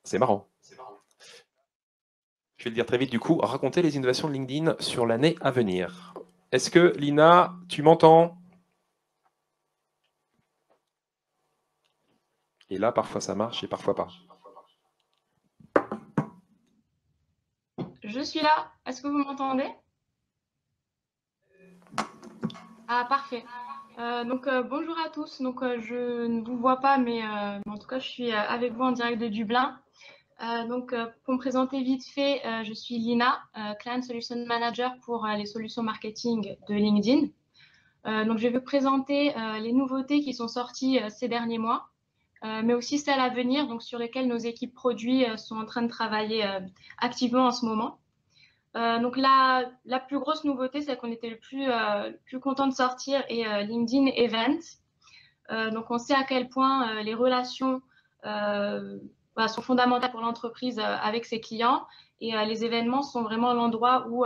C'est marrant. Je vais le dire très vite du coup, raconter les innovations de LinkedIn sur l'année à venir. Est-ce que Lina, tu m'entends ? Et là, parfois ça marche et parfois pas. Je suis là. Est-ce que vous m'entendez? Ah, parfait. Bonjour à tous. Je ne vous vois pas, mais en tout cas, je suis avec vous en direct de Dublin. Pour me présenter vite fait, je suis Lina, Client Solution Manager pour les solutions marketing de LinkedIn. Je vais vous présenter les nouveautés qui sont sorties ces derniers mois, mais aussi celles à venir, donc sur lesquelles nos équipes produits sont en train de travailler activement en ce moment. La plus grosse nouveauté, c'est qu'on était le plus content de sortir est LinkedIn Events. On sait à quel point les relations sont fondamentales pour l'entreprise avec ses clients et les événements sont vraiment l'endroit où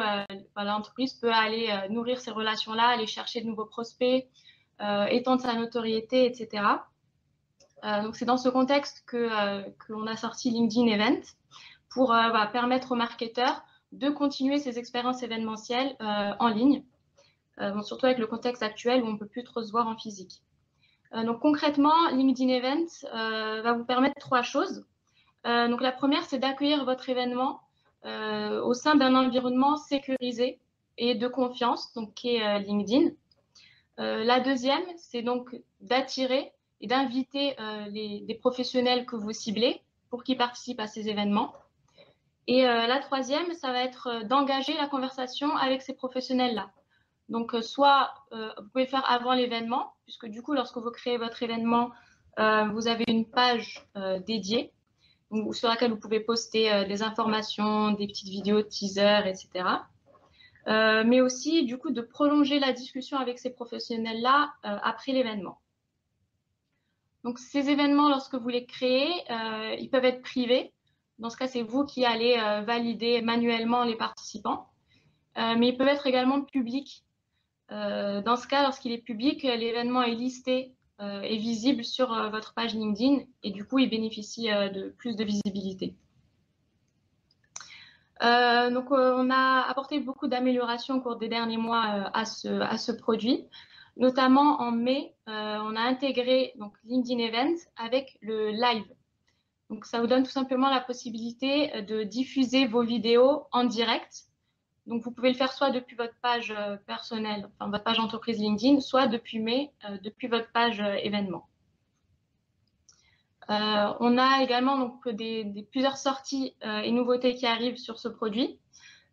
l'entreprise peut aller nourrir ces relations-là, aller chercher de nouveaux prospects, étendre sa notoriété, etc. C'est dans ce contexte que l'on a sorti LinkedIn Events pour permettre aux marketeurs de continuer ces expériences événementielles en ligne, surtout avec le contexte actuel où on ne peut plus trop se voir en physique. Concrètement, LinkedIn Events va vous permettre 3 choses. La première, c'est d'accueillir votre événement au sein d'un environnement sécurisé et de confiance, donc qui est LinkedIn. La deuxième, c'est donc d'attirer et d'inviter des professionnels que vous ciblez pour qu'ils participent à ces événements. Et la troisième, ça va être d'engager la conversation avec ces professionnels-là. Soit vous pouvez le faire avant l'événement, puisque du coup, lorsque vous créez votre événement, vous avez une page dédiée sur laquelle vous pouvez poster des informations, des petites vidéos, teasers, etc. Mais aussi, du coup, de prolonger la discussion avec ces professionnels-là après l'événement. Donc, ces événements, lorsque vous les créez, ils peuvent être privés. Dans ce cas, c'est vous qui allez valider manuellement les participants. Mais ils peuvent être également publics. Dans ce cas, lorsqu'il est public, l'événement est listé et visible sur votre page LinkedIn et du coup, il bénéficie de plus de visibilité. On a apporté beaucoup d'améliorations au cours des derniers mois à ce produit. Notamment en mai, on a intégré LinkedIn Events avec le live. Donc, ça vous donne tout simplement la possibilité de diffuser vos vidéos en direct. Donc, vous pouvez le faire soit depuis votre page personnelle, enfin votre page entreprise LinkedIn, soit depuis mai, depuis votre page événement. On a également plusieurs sorties et nouveautés qui arrivent sur ce produit.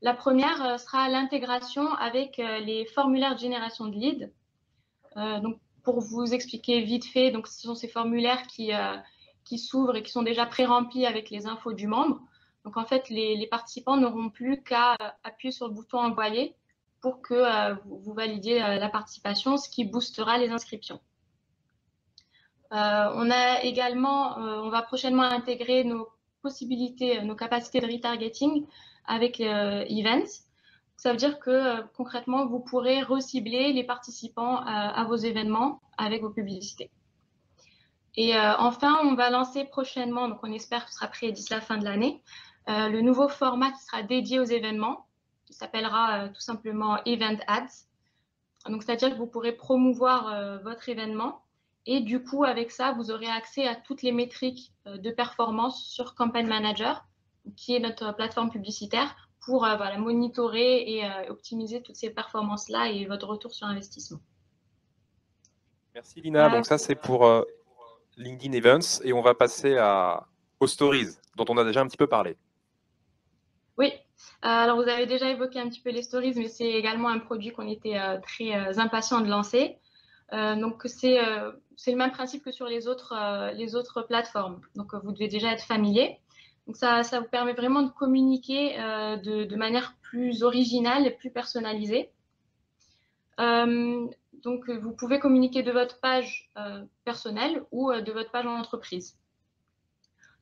La première sera l'intégration avec les formulaires de génération de leads. Pour vous expliquer vite fait, ce sont ces formulaires qui s'ouvrent et qui sont déjà pré-remplis avec les infos du membre. Donc, en fait, les participants n'auront plus qu'à appuyer sur le bouton « Envoyer » pour que vous validiez la participation, ce qui boostera les inscriptions. On va prochainement intégrer nos capacités de retargeting avec Events. Ça veut dire que concrètement, vous pourrez recibler les participants à vos événements avec vos publicités. Et enfin, on va lancer prochainement, donc on espère que ce sera prêt d'ici la fin de l'année, le nouveau format qui sera dédié aux événements, qui s'appellera tout simplement Event Ads. Donc, c'est-à-dire que vous pourrez promouvoir votre événement et du coup, avec ça, vous aurez accès à toutes les métriques de performance sur Campaign Manager, qui est notre plateforme publicitaire, pour monitorer et optimiser toutes ces performances-là et votre retour sur investissement. Merci Lina. Donc ça, c'est pour LinkedIn Events et on va passer aux Stories, dont on a déjà un petit peu parlé. Oui, alors vous avez déjà évoqué un petit peu les Stories, mais c'est également un produit qu'on était très impatient de lancer. C'est le même principe que sur les autres plateformes. Donc, vous devez déjà être familier. Donc, ça vous permet vraiment de communiquer de manière plus originale et plus personnalisée. Donc, vous pouvez communiquer de votre page personnelle ou de votre page en entreprise.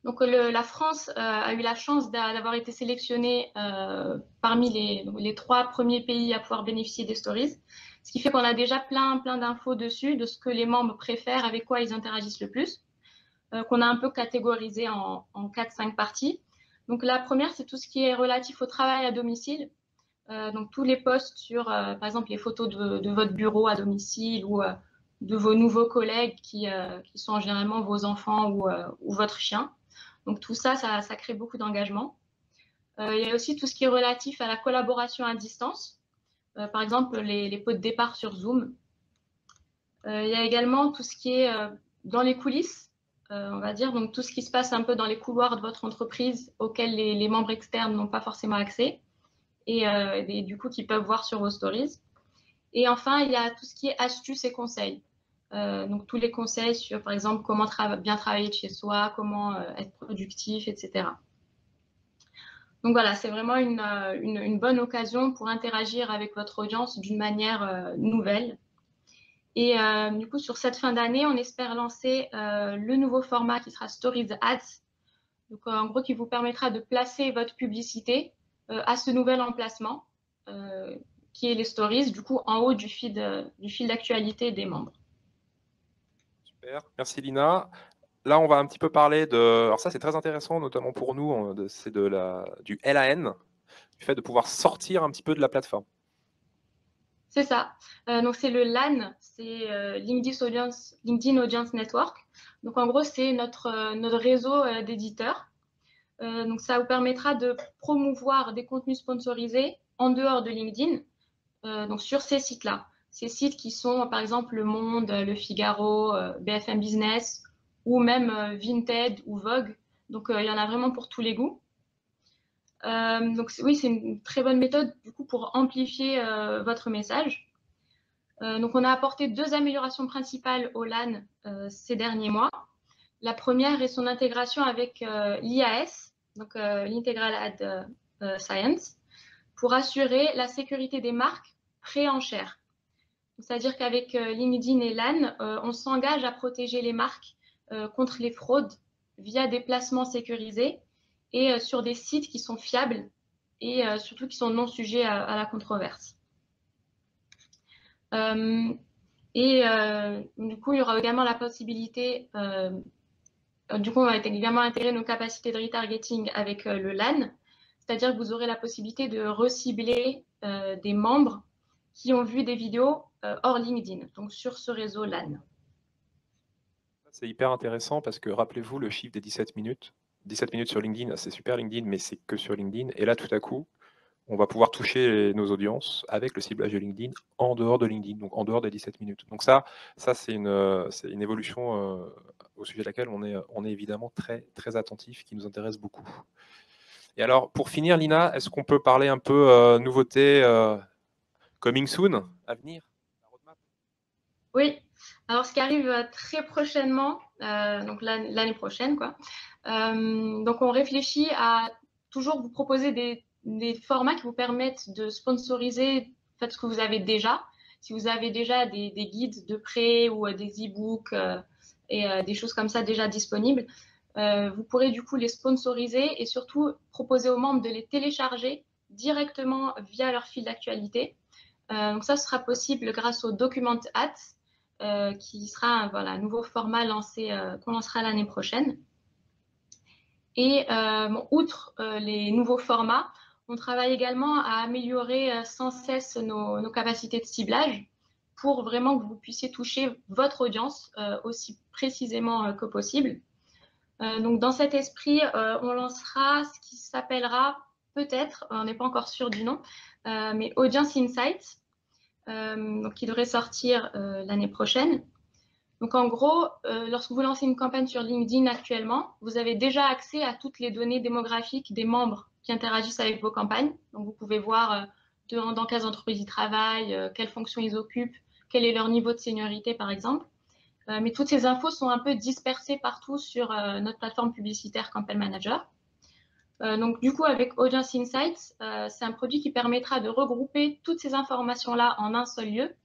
Donc, la France a eu la chance d'avoir été sélectionnée parmi les 3 premiers pays à pouvoir bénéficier des stories, ce qui fait qu'on a déjà plein d'infos dessus, de ce que les membres préfèrent, avec quoi ils interagissent le plus, qu'on a un peu catégorisé en 4-5 parties. Donc, la première, c'est tout ce qui est relatif au travail à domicile. Donc, tous les posts sur, par exemple, les photos de votre bureau à domicile ou de vos nouveaux collègues qui sont généralement vos enfants ou votre chien. Donc, tout ça, ça crée beaucoup d'engagement. Il y a aussi tout ce qui est relatif à la collaboration à distance. Par exemple, les pots de départ sur Zoom. Il y a également tout ce qui est dans les coulisses, on va dire, donc tout ce qui se passe un peu dans les couloirs de votre entreprise auxquels les membres externes n'ont pas forcément accès et du coup qui peuvent voir sur vos stories. Et enfin, il y a tout ce qui est astuces et conseils. Donc tous les conseils sur, par exemple, comment bien travailler de chez soi, comment être productif, etc. Donc voilà, c'est vraiment une bonne occasion pour interagir avec votre audience d'une manière nouvelle. Et du coup, sur cette fin d'année, on espère lancer le nouveau format qui sera Stories Ads. Donc en gros, qui vous permettra de placer votre publicité à ce nouvel emplacement, qui est les stories, du coup, en haut du fil d'actualité des membres. Super, merci Lina. Là, on va un petit peu parler de... Alors ça, c'est très intéressant, notamment pour nous, c'est du LAN, du fait de pouvoir sortir un petit peu de la plateforme. C'est ça. Donc, c'est le LAN, c'est LinkedIn Audience Network. Donc, en gros, c'est notre réseau d'éditeurs. Donc, ça vous permettra de promouvoir des contenus sponsorisés en dehors de LinkedIn, donc sur ces sites-là. Ces sites qui sont, par exemple, Le Monde, Le Figaro, BFM Business ou même Vinted ou Vogue. Donc, il y en a vraiment pour tous les goûts. Donc, oui, c'est une très bonne méthode du coup pour amplifier votre message. Donc, on a apporté 2 améliorations principales au LAN ces derniers mois. La première est son intégration avec l'IAS, donc l'Integral Ad Science, pour assurer la sécurité des marques pré-enchères. C'est-à-dire qu'avec LinkedIn et LAN, on s'engage à protéger les marques contre les fraudes via des placements sécurisés et sur des sites qui sont fiables et surtout qui sont non sujets à la controverse. Du coup, il y aura également la possibilité, du coup, on va également intégrer nos capacités de retargeting avec le LAN, c'est-à-dire que vous aurez la possibilité de recibler des membres qui ont vu des vidéos hors LinkedIn, donc sur ce réseau LAN. C'est hyper intéressant parce que rappelez-vous le chiffre des 17 minutes. 17 minutes sur LinkedIn, c'est super LinkedIn, mais c'est que sur LinkedIn. Et là, tout à coup, on va pouvoir toucher nos audiences avec le ciblage de LinkedIn en dehors de LinkedIn, donc en dehors des 17 minutes. Donc ça c'est une évolution au sujet de laquelle on est évidemment très, très attentif, qui nous intéresse beaucoup. Et alors, pour finir, Lina, est-ce qu'on peut parler un peu nouveauté coming soon, à venir, la roadmap? Oui, alors ce qui arrive très prochainement, donc l'année prochaine, quoi. Donc on réfléchit à toujours vous proposer des formats qui vous permettent de sponsoriser en fait, ce que vous avez déjà. Si vous avez déjà des guides de prêt ou des e-books et des choses comme ça déjà disponibles, vous pourrez du coup les sponsoriser et surtout proposer aux membres de les télécharger directement via leur fil d'actualité. Donc ça sera possible grâce au Document Ads, qui sera un nouveau format qu'on lancera l'année prochaine. Et outre les nouveaux formats, on travaille également à améliorer sans cesse nos capacités de ciblage pour vraiment que vous puissiez toucher votre audience aussi précisément que possible. Donc dans cet esprit, on lancera ce qui s'appellera peut-être, on n'est pas encore sûr du nom, mais Audience Insights, donc qui devrait sortir l'année prochaine. Donc en gros, lorsque vous lancez une campagne sur LinkedIn actuellement, vous avez déjà accès à toutes les données démographiques des membres qui interagissent avec vos campagnes. Donc vous pouvez voir dans quelles entreprises ils travaillent, quelles fonctions ils occupent, quel est leur niveau de seniorité par exemple. Mais toutes ces infos sont un peu dispersées partout sur notre plateforme publicitaire Campaign Manager. Donc du coup, avec Audience Insights, c'est un produit qui permettra de regrouper toutes ces informations-là en un seul lieu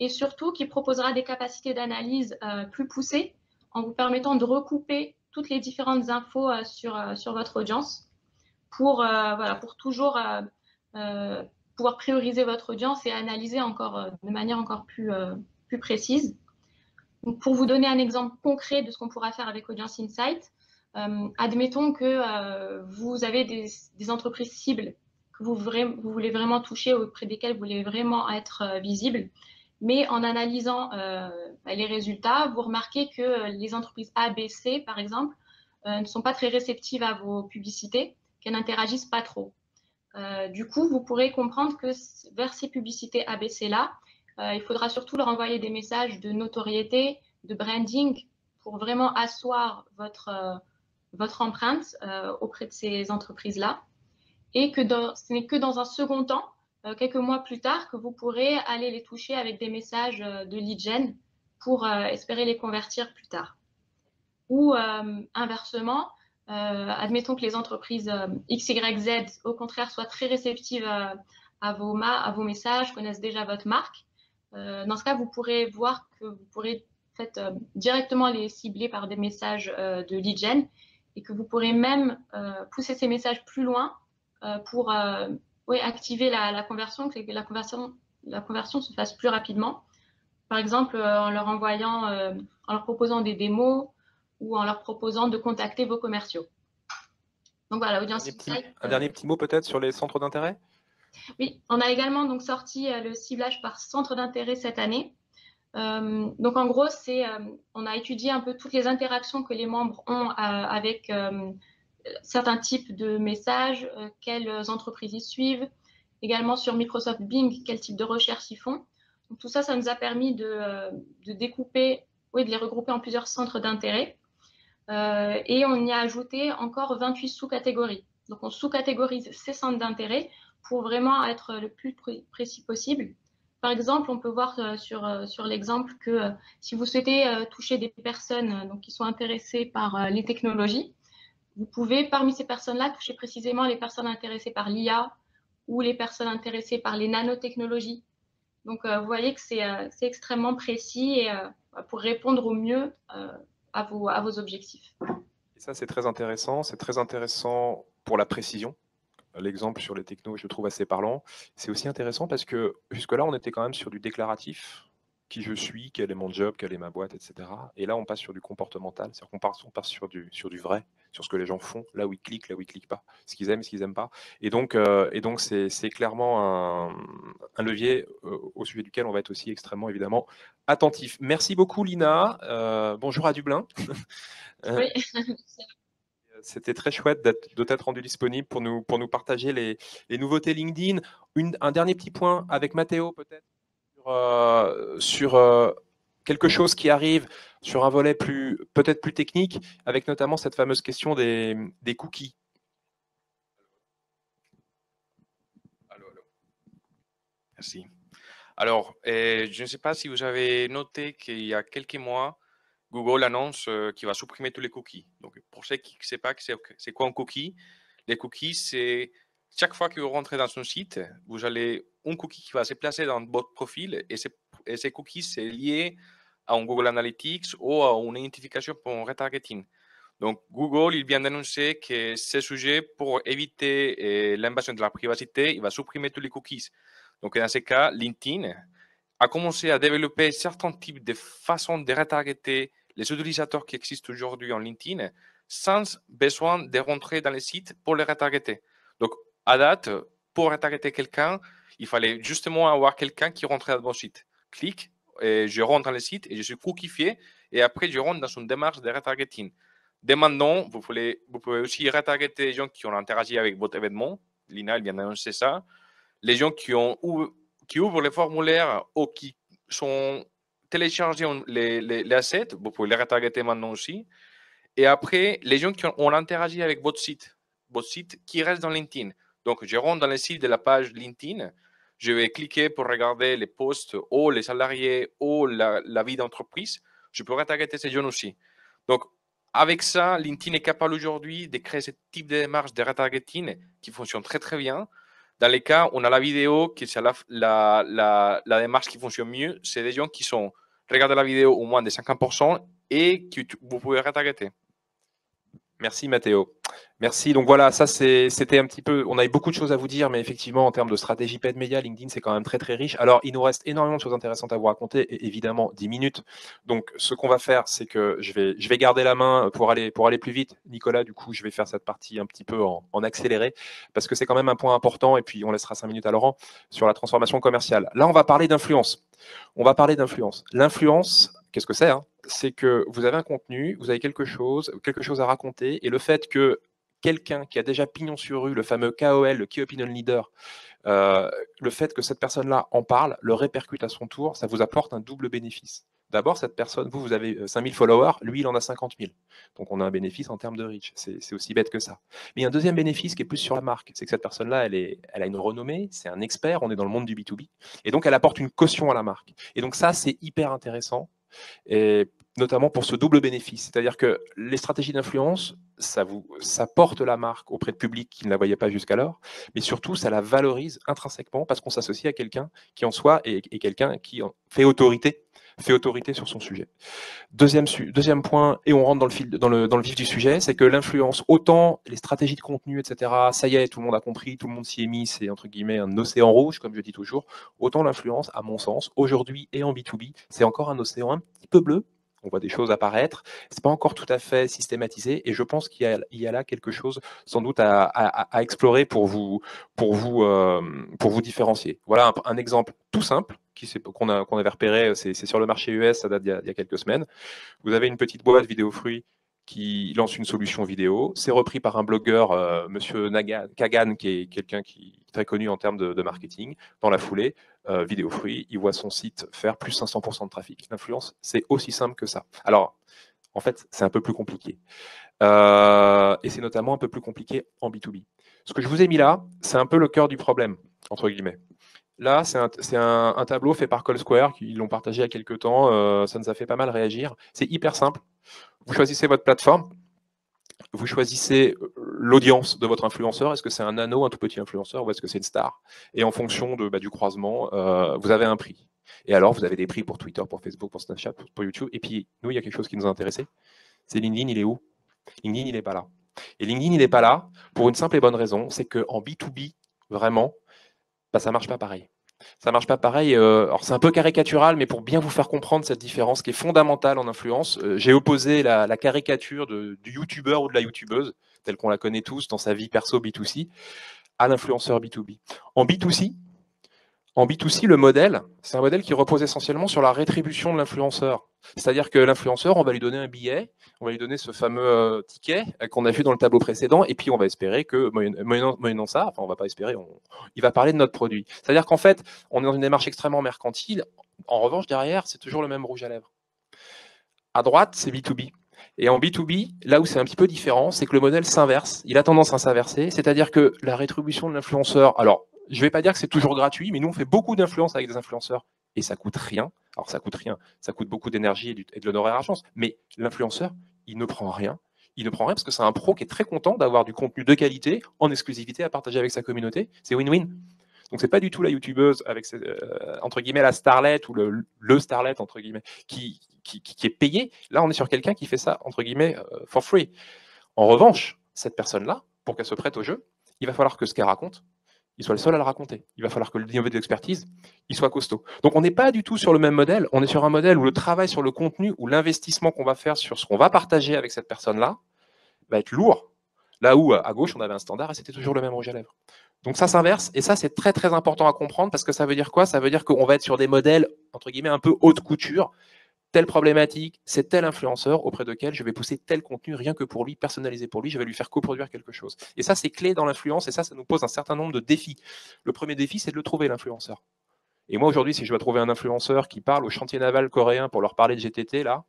et surtout qui proposera des capacités d'analyse plus poussées en vous permettant de recouper toutes les différentes infos sur votre audience pour toujours pouvoir prioriser votre audience et analyser de manière encore plus précise. Donc, pour vous donner un exemple concret de ce qu'on pourra faire avec Audience Insight, admettons que vous avez des entreprises cibles que vous voulez vraiment toucher, auprès desquelles vous voulez vraiment être visible. Mais en analysant les résultats, vous remarquez que les entreprises A, B, C, par exemple, ne sont pas très réceptives à vos publicités, qu'elles n'interagissent pas trop. Du coup, vous pourrez comprendre que vers ces publicités A, B, C-là, il faudra surtout leur envoyer des messages de notoriété, de branding, pour vraiment asseoir votre empreinte auprès de ces entreprises-là. Et que ce n'est que dans un second temps, quelques mois plus tard, que vous pourrez aller les toucher avec des messages de lead gen pour espérer les convertir plus tard. Ou inversement, admettons que les entreprises X, Y, Z, au contraire, soient très réceptives à vos messages, connaissent déjà votre marque. Dans ce cas, vous pourrez voir que vous pourrez directement les cibler par des messages de lead gen et que vous pourrez même pousser ces messages plus loin pour activer la conversion, que la conversion se fasse plus rapidement. Par exemple, en leur proposant des démos ou en leur proposant de contacter vos commerciaux. Donc voilà, Audience Insight. Un dernier petit mot peut-être sur les centres d'intérêt? Oui, on a également donc sorti le ciblage par centre d'intérêt cette année. Donc en gros, on a étudié un peu toutes les interactions que les membres ont avec certains types de messages, quelles entreprises ils suivent, également sur Microsoft Bing, quel type de recherche ils font. Donc, tout ça, ça nous a permis de découper, de les regrouper en plusieurs centres d'intérêt. Et on y a ajouté encore 28 sous-catégories. Donc on sous-catégorise ces centres d'intérêt pour vraiment être le plus précis possible. Par exemple, on peut voir sur l'exemple que si vous souhaitez toucher des personnes donc, qui sont intéressées par les technologies, vous pouvez, parmi ces personnes-là, toucher précisément les personnes intéressées par l'IA ou les personnes intéressées par les nanotechnologies. Donc, vous voyez que c'est extrêmement précis et pour répondre au mieux à vos objectifs. Et ça, c'est très intéressant. C'est très intéressant pour la précision. L'exemple sur les technos, je le trouve assez parlant. C'est aussi intéressant parce que jusque-là, on était quand même sur du déclaratif. Qui je suis, quel est mon job, quelle est ma boîte, etc. Et là, on passe sur du comportemental. C'est-à-dire qu'on passe sur du vrai, sur ce que les gens font, là où ils cliquent pas, ce qu'ils aiment, ce qu'ils n'aiment pas. Et donc, c'est clairement un levier au sujet duquel on va être aussi extrêmement, évidemment, attentif. Merci beaucoup, Lina. Bonjour à Dublin. Oui. C'était très chouette de t'être rendu disponible pour nous partager les nouveautés LinkedIn. Un dernier petit point avec Mathéo, peut-être, sur quelque chose qui arrive sur un volet peut-être plus technique, avec notamment cette fameuse question des cookies. Allô. Merci. Alors, je ne sais pas si vous avez noté qu'il y a quelques mois, Google annonce qu'il va supprimer tous les cookies. Donc, pour ceux qui ne savent pas c'est quoi un cookie, les cookies, c'est chaque fois que vous rentrez dans un site, vous allez un cookie qui va se placer dans votre profil et ces cookies, c'est lié à un Google Analytics ou à une identification pour un retargeting. Donc, Google, il vient d'annoncer que ce sujet, pour éviter l'invasion de la privacité, il va supprimer tous les cookies. Donc, dans ce cas, LinkedIn a commencé à développer certains types de façons de retargeter les utilisateurs qui existent aujourd'hui en LinkedIn sans besoin de rentrer dans les sites pour les retargeter. Donc, à date, pour retargeter quelqu'un, il fallait justement avoir quelqu'un qui rentrait dans mon site. Clique, et je rentre dans le site et je suis cookifié et après, je rentre dans une démarche de retargeting. Dès maintenant, vous pouvez aussi retargeter les gens qui ont interagi avec votre événement. Lina, elle vient d'annoncer ça. Les gens qui ouvrent les formulaires ou qui sont téléchargés les assets, vous pouvez les retargeter maintenant aussi. Et après, les gens qui ont interagi avec votre site qui reste dans LinkedIn. Donc, je rentre dans le site de la page LinkedIn, je vais cliquer pour regarder les posts ou les salariés ou la vie d'entreprise. Je peux retargeter ces gens aussi. Donc, avec ça, LinkedIn est capable aujourd'hui de créer ce type de démarche de retargeting qui fonctionne très, très bien. Dans les cas où on a la vidéo, qui c'est la démarche qui fonctionne mieux, c'est des gens qui sont regardez la vidéo au moins de 50% et que vous pouvez retargeter. Merci Mathéo. Merci. Donc voilà, ça c'était un petit peu. On avait beaucoup de choses à vous dire, mais effectivement, en termes de stratégie paid média, LinkedIn, c'est quand même très très riche. Alors, il nous reste énormément de choses intéressantes à vous raconter, et évidemment 10 minutes. Donc, ce qu'on va faire, c'est que je vais garder la main pour aller plus vite. Nicolas, du coup, je vais faire cette partie un petit peu en accéléré, parce que c'est quand même un point important, et puis on laissera 5 minutes à Laurent sur la transformation commerciale. Là, on va parler d'influence. On va parler d'influence. L'influence, qu'est-ce que c'est, hein? C'est que vous avez un contenu, vous avez quelque chose à raconter, et le fait que quelqu'un qui a déjà pignon sur rue, le fameux KOL, le Key Opinion Leader, le fait que cette personne-là en parle, le répercute à son tour, ça vous apporte un double bénéfice. D'abord, cette personne, vous avez 5000 followers, lui, il en a 50 000. Donc, on a un bénéfice en termes de reach. C'est aussi bête que ça. Mais il y a un deuxième bénéfice qui est plus sur la marque. C'est que cette personne-là, elle a une renommée, c'est un expert, on est dans le monde du B2B. Et donc, elle apporte une caution à la marque. Et donc, ça, c'est hyper intéressant. Et notamment pour ce double bénéfice. C'est-à-dire que les stratégies d'influence, ça porte la marque auprès de publics qui ne la voyaient pas jusqu'alors, mais surtout, ça la valorise intrinsèquement parce qu'on s'associe à quelqu'un qui en soi est quelqu'un qui fait autorité sur son sujet. Deuxième point, et on rentre dans le vif du sujet, c'est que l'influence, autant les stratégies de contenu, etc., ça y est, tout le monde a compris, tout le monde s'y est mis, c'est entre guillemets un océan rouge, comme je dis toujours, autant l'influence, à mon sens, aujourd'hui et en B2B, c'est encore un océan un petit peu bleu. On voit des choses apparaître, c'est pas encore tout à fait systématisé, et je pense qu'il y a là quelque chose sans doute à explorer pour vous différencier. Voilà un exemple tout simple qu'on avait repéré, c'est sur le marché US, ça date d'il y a quelques semaines. Vous avez une petite boîte vidéo fruits qui lance une solution vidéo. C'est repris par un blogueur, Monsieur Kagan, qui est quelqu'un qui est très connu en termes de marketing. Dans la foulée, vidéo fruits, il voit son site faire plus 500% de trafic. L'influence, c'est aussi simple que ça. Alors, en fait, c'est un peu plus compliqué. Et c'est notamment un peu plus compliqué en B2B. Ce que je vous ai mis là, c'est un peu le cœur du problème, entre guillemets. Là, c'est un tableau fait par Call Square, qui l'ont partagé il y a quelques temps. Ça nous a fait pas mal réagir. C'est hyper simple. Vous choisissez votre plateforme, vous choisissez l'audience de votre influenceur. Est-ce que c'est un nano, un tout petit influenceur, ou est-ce que c'est une star? Et en fonction du croisement, vous avez un prix. Et alors, vous avez des prix pour Twitter, pour Facebook, pour Snapchat, pour YouTube. Et puis, nous, il y a quelque chose qui nous a intéressés. C'est LinkedIn, il est où? LinkedIn, il n'est pas là. Et LinkedIn, il n'est pas là pour une simple et bonne raison, c'est qu'en B2B, vraiment, ça ne marche pas pareil. Ça marche pas pareil. Alors c'est un peu caricatural, mais pour bien vous faire comprendre cette différence qui est fondamentale en influence, j'ai opposé la caricature du youtubeur ou de la youtubeuse, telle qu'on la connaît tous dans sa vie perso B2C, à l'influenceur B2B. En B2C, le modèle, c'est un modèle qui repose essentiellement sur la rétribution de l'influenceur. C'est-à-dire que l'influenceur, on va lui donner un billet, on va lui donner ce fameux ticket qu'on a vu dans le tableau précédent, et puis on va espérer que, moyennant ça, enfin on va pas espérer, il va parler de notre produit. C'est-à-dire qu'en fait, on est dans une démarche extrêmement mercantile. En revanche, derrière, c'est toujours le même rouge à lèvres. À droite, c'est B2B. Et en B2B, là où c'est un petit peu différent, c'est que le modèle s'inverse. Il a tendance à s'inverser, c'est-à-dire que la rétribution de l'influenceur, alors, je ne vais pas dire que c'est toujours gratuit, mais nous, on fait beaucoup d'influence avec des influenceurs et ça coûte rien. Alors, ça coûte rien, ça coûte beaucoup d'énergie et de l'honoraire à chance. Mais l'influenceur, il ne prend rien. Il ne prend rien parce que c'est un pro qui est très content d'avoir du contenu de qualité en exclusivité à partager avec sa communauté. C'est win-win. Donc, c'est pas du tout la youtubeuse avec, entre guillemets, la starlet ou le starlet, entre guillemets, qui est payé. Là, on est sur quelqu'un qui fait ça, entre guillemets, for free. En revanche, cette personne-là, pour qu'elle se prête au jeu, il va falloir que ce qu'elle raconte, il soit le seul à le raconter. Il va falloir que le niveau d'expertise, il soit costaud. Donc, on n'est pas du tout sur le même modèle. On est sur un modèle où le travail sur le contenu, où l'investissement qu'on va faire sur ce qu'on va partager avec cette personne-là, va être lourd. Là où, à gauche, on avait un standard et c'était toujours le même rouge à lèvres. Donc, ça s'inverse. Et ça, c'est très, très important à comprendre parce que ça veut dire quoi? Ça veut dire qu'on va être sur des modèles, entre guillemets, un peu haute couture. Telle problématique, c'est tel influenceur auprès de quel je vais pousser tel contenu rien que pour lui, personnalisé pour lui, je vais lui faire coproduire quelque chose. Et ça, c'est clé dans l'influence et ça nous pose un certain nombre de défis. Le premier défi, c'est de le trouver, l'influenceur. Et moi, aujourd'hui, si je dois trouver un influenceur qui parle au chantier naval coréen pour leur parler de GTT, là,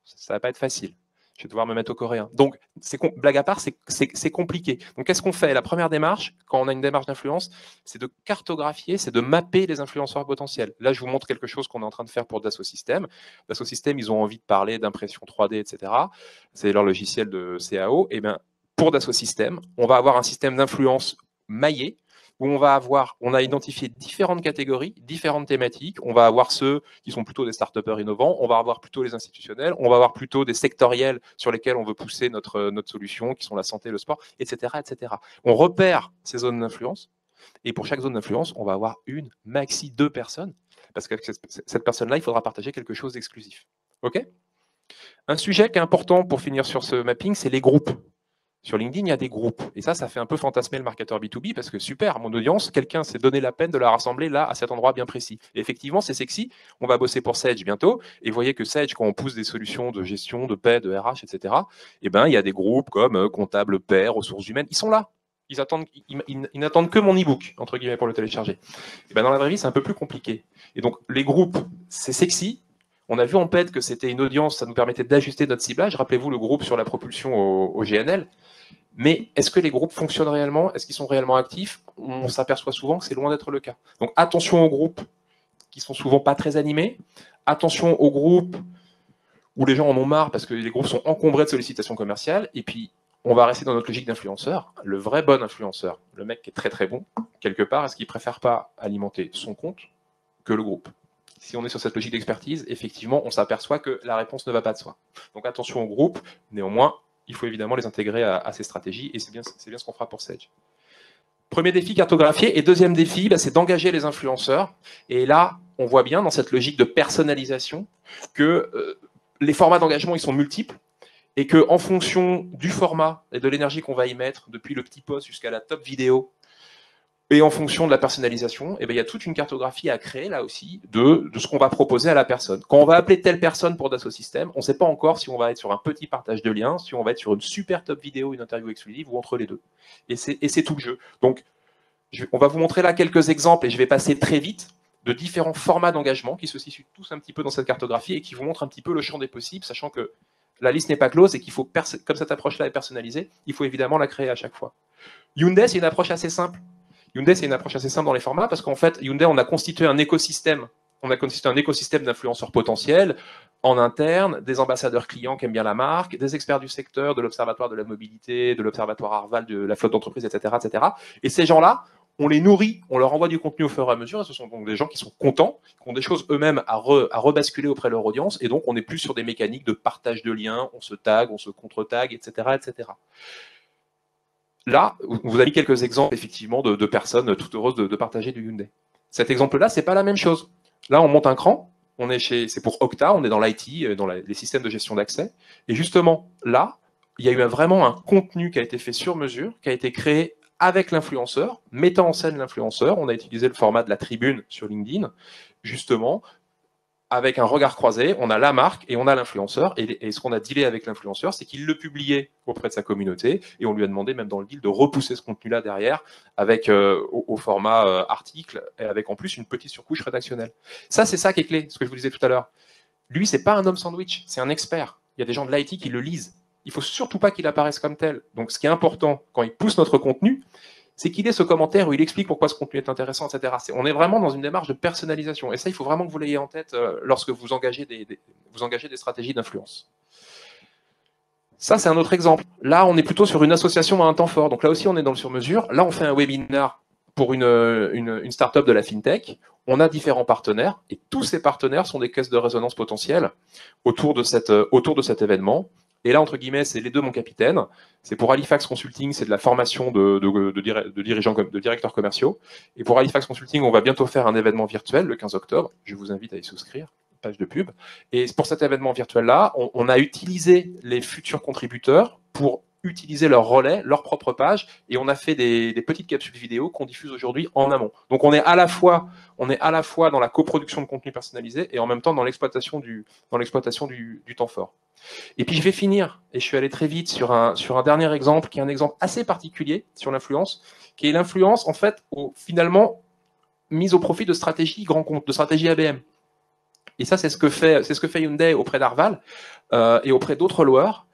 ça va pas être facile. Je vais devoir me mettre au coréen. Donc, blague à part, c'est compliqué. Donc, qu'est-ce qu'on fait? La première démarche, quand on a une démarche d'influence, c'est de cartographier, c'est de mapper les influenceurs potentiels. Là, je vous montre quelque chose qu'on est en train de faire pour Dassault Systèmes. Dassault Systèmes, ils ont envie de parler d'impression 3D, etc. C'est leur logiciel de CAO. Et bien, pour Dassault Systèmes, on va avoir un système d'influence maillé où on a identifié différentes catégories, différentes thématiques. On va avoir ceux qui sont plutôt des start-upers innovants, on va avoir plutôt les institutionnels, on va avoir plutôt des sectoriels sur lesquels on veut pousser notre solution, qui sont la santé, le sport, etc., etc. On repère ces zones d'influence, et pour chaque zone d'influence, on va avoir une, maxi 2 personnes, parce que cette personne-là, il faudra partager quelque chose d'exclusif. OK ? Un sujet qui est important pour finir sur ce mapping, c'est les groupes. Sur LinkedIn, il y a des groupes. Et ça fait un peu fantasmer le marketeur B2B parce que super, mon audience, quelqu'un s'est donné la peine de la rassembler là, à cet endroit bien précis. Et effectivement, c'est sexy. On va bosser pour Sage bientôt. Et vous voyez que Sage, quand on pousse des solutions de gestion, de paie, de RH, etc., eh ben, il y a des groupes comme comptable, paie, ressources humaines. Ils sont là. Ils n'attendent que mon e-book, entre guillemets, pour le télécharger. Et ben, dans la vraie vie, c'est un peu plus compliqué. Et donc, les groupes, c'est sexy. On a vu en PED que c'était une audience, ça nous permettait d'ajuster notre ciblage. Rappelez-vous le groupe sur la propulsion au GNL. Mais est-ce que les groupes fonctionnent réellement? Est-ce qu'ils sont réellement actifs? On s'aperçoit souvent que c'est loin d'être le cas. Donc attention aux groupes qui sont souvent pas très animés. Attention aux groupes où les gens en ont marre parce que les groupes sont encombrés de sollicitations commerciales. Et puis, on va rester dans notre logique d'influenceur. Le vrai bon influenceur, le mec qui est très très bon, quelque part, est-ce qu'il préfère pas alimenter son compte que le groupe? Si on est sur cette logique d'expertise, effectivement, on s'aperçoit que la réponse ne va pas de soi. Donc attention aux groupes, néanmoins, il faut évidemment les intégrer à ces stratégies, et c'est bien ce qu'on fera pour Sage. Premier défi, cartographier, et deuxième défi, c'est d'engager les influenceurs. Et là, on voit bien dans cette logique de personnalisation que les formats d'engagement, ils sont multiples, et qu'en fonction du format et de l'énergie qu'on va y mettre, depuis le petit post jusqu'à la top vidéo, et en fonction de la personnalisation, eh bien, il y a toute une cartographie à créer là aussi de ce qu'on va proposer à la personne. Quand on va appeler telle personne pour Dassault Systèmes, on ne sait pas encore si on va être sur un petit partage de liens, si on va être sur une super top vidéo, une interview exclusive ou entre les deux. Et c'est tout le jeu. Donc, on va vous montrer là quelques exemples et je vais passer très vite de différents formats d'engagement qui se situent tous un petit peu dans cette cartographie et qui vous montrent un petit peu le champ des possibles, sachant que la liste n'est pas close et qu'il faut, comme cette approche-là est personnalisée, il faut évidemment la créer à chaque fois. Hyundai, c'est une approche assez simple. Hyundai, c'est une approche assez simple dans les formats parce qu'en fait, Hyundai, on a constitué un écosystème. On a constitué un écosystème d'influenceurs potentiels en interne, des ambassadeurs clients qui aiment bien la marque, des experts du secteur, de l'Observatoire de la mobilité, de l'Observatoire Arval, de la flotte d'entreprise, etc., etc. Et ces gens-là, on les nourrit, on leur envoie du contenu au fur et à mesure. Et ce sont donc des gens qui sont contents, qui ont des choses eux-mêmes à rebasculer auprès de leur audience. Et donc, on n'est plus sur des mécaniques de partage de liens, on se tag, on se contre-tag, etc., etc. Là, vous avez mis quelques exemples effectivement de personnes tout heureuses de partager du Hyundai. Cet exemple-là, c'est pas la même chose. Là, on monte un cran. C'est pour Okta, on est dans l'IT, dans les systèmes de gestion d'accès. Et justement, là, il y a eu vraiment un contenu qui a été fait sur mesure, qui a été créé avec l'influenceur, mettant en scène l'influenceur. On a utilisé le format de la tribune sur LinkedIn, justement. Avec un regard croisé, on a la marque et on a l'influenceur. Et ce qu'on a dealé avec l'influenceur, c'est qu'il le publiait auprès de sa communauté. Et on lui a demandé, même dans le deal, de repousser ce contenu-là derrière avec au format article et avec en plus une petite surcouche rédactionnelle. Ça, c'est ça qui est clé, ce que je vous disais tout à l'heure. Lui, c'est pas un homme sandwich, c'est un expert. Il y a des gens de l'IT qui le lisent. Il faut surtout pas qu'il apparaisse comme tel. Donc, ce qui est important quand il pousse notre contenu, c'est qu'il ait ce commentaire où il explique pourquoi ce contenu est intéressant, etc. On est vraiment dans une démarche de personnalisation. Et ça, il faut vraiment que vous l'ayez en tête lorsque vous engagez des stratégies d'influence. Ça, c'est un autre exemple. Là, on est plutôt sur une association à un temps fort. Donc là aussi, on est dans le sur-mesure. Là, on fait un webinaire pour une start-up de la FinTech. On a différents partenaires et tous ces partenaires sont des caisses de résonance potentielles autour de cet événement. Et là, entre guillemets, c'est les deux mon capitaine. C'est pour Halifax Consulting, c'est de la formation de dirigeants, de directeurs commerciaux. Et pour Halifax Consulting, on va bientôt faire un événement virtuel le 15 octobre. Je vous invite à y souscrire, page de pub. Et pour cet événement virtuel-là, on a utilisé les futurs contributeurs pour utiliser leur relais, leur propre page, et on a fait des petites capsules vidéo qu'on diffuse aujourd'hui en amont. Donc on est à la fois dans la coproduction de contenu personnalisé et en même temps dans l'exploitation du temps fort. Et puis je vais finir, et je suis allé très vite sur un dernier exemple, qui est un exemple assez particulier sur l'influence, qui est l'influence en fait finalement mise au profit de stratégies grands comptes, de stratégies ABM. Et ça, c'est ce que fait Hyundai auprès d'Arval et auprès d'autres loueurs.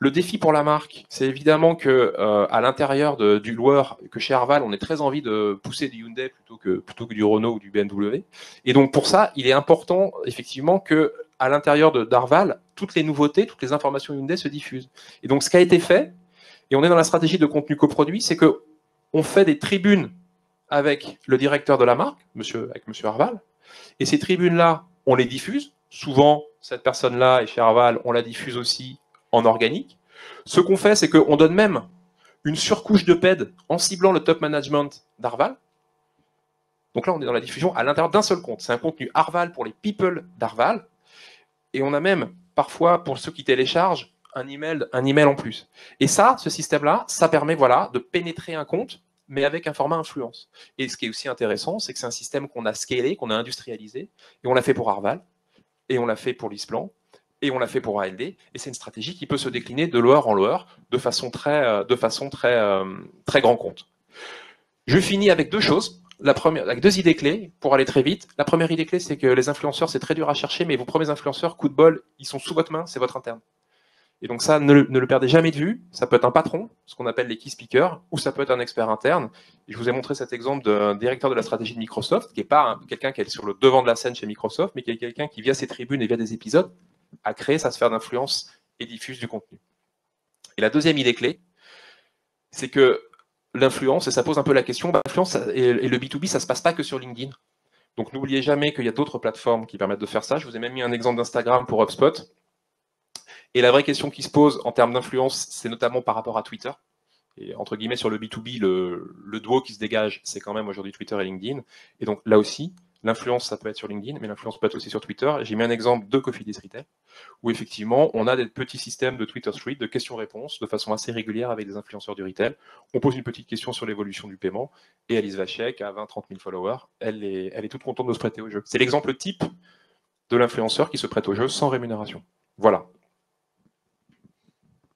Le défi pour la marque, c'est évidemment que à l'intérieur du loueur, que chez Arval, on ait très envie de pousser du Hyundai plutôt que du Renault ou du BMW. Et donc pour ça, il est important effectivement que à l'intérieur d'Arval, toutes les nouveautés, toutes les informations Hyundai se diffusent. Et donc ce qui a été fait, et on est dans la stratégie de contenu coproduit, c'est que on fait des tribunes avec le directeur de la marque, avec monsieur Arval, et ces tribunes-là, on les diffuse. Souvent, cette personne-là, et chez Arval, on la diffuse aussi en organique. Ce qu'on fait, c'est qu'on donne même une surcouche de PED en ciblant le top management d'Arval. Donc là, on est dans la diffusion à l'intérieur d'un seul compte. C'est un contenu Arval pour les people d'Arval. Et on a même, parfois, pour ceux qui téléchargent, un email en plus. Et ça, ce système-là, ça permet voilà, de pénétrer un compte, mais avec un format influence. Et ce qui est aussi intéressant, c'est que c'est un système qu'on a scalé, qu'on a industrialisé, et on l'a fait pour Arval, et on l'a fait pour l'Isplan, et on l'a fait pour ALD, et c'est une stratégie qui peut se décliner de lower en lower de façon très grand compte. Je finis avec deux choses. La première, avec deux idées clés pour aller très vite. La première idée clé, c'est que les influenceurs, c'est très dur à chercher, mais vos premiers influenceurs, coup de bol, ils sont sous votre main, c'est votre interne. Et donc ça, ne le perdez jamais de vue. Ça peut être un patron, ce qu'on appelle les key speakers, ou ça peut être un expert interne. Et je vous ai montré cet exemple d'un directeur de la stratégie de Microsoft, qui n'est pas quelqu'un qui est sur le devant de la scène chez Microsoft, mais qui est quelqu'un qui, via ses tribunes et via des épisodes, a créé sa sphère d'influence et diffuse du contenu. Et la deuxième idée clé, c'est que l'influence, et ça pose un peu la question, l'influence et le B2B, ça ne se passe pas que sur LinkedIn. Donc n'oubliez jamais qu'il y a d'autres plateformes qui permettent de faire ça. Je vous ai même mis un exemple d'Instagram pour HubSpot. Et la vraie question qui se pose en termes d'influence, c'est notamment par rapport à Twitter. Et entre guillemets, sur le B2B, le duo qui se dégage, c'est quand même aujourd'hui Twitter et LinkedIn. Et donc là aussi, l'influence, ça peut être sur LinkedIn, mais l'influence peut être aussi sur Twitter. J'ai mis un exemple de Cofidis Retail, où effectivement, on a des petits systèmes de Twitter Street, de questions-réponses, de façon assez régulière avec des influenceurs du retail. On pose une petite question sur l'évolution du paiement, et Alice Vachek, à 20-30 000 followers, elle est toute contente de se prêter au jeu. C'est l'exemple type de l'influenceur qui se prête au jeu sans rémunération. Voilà.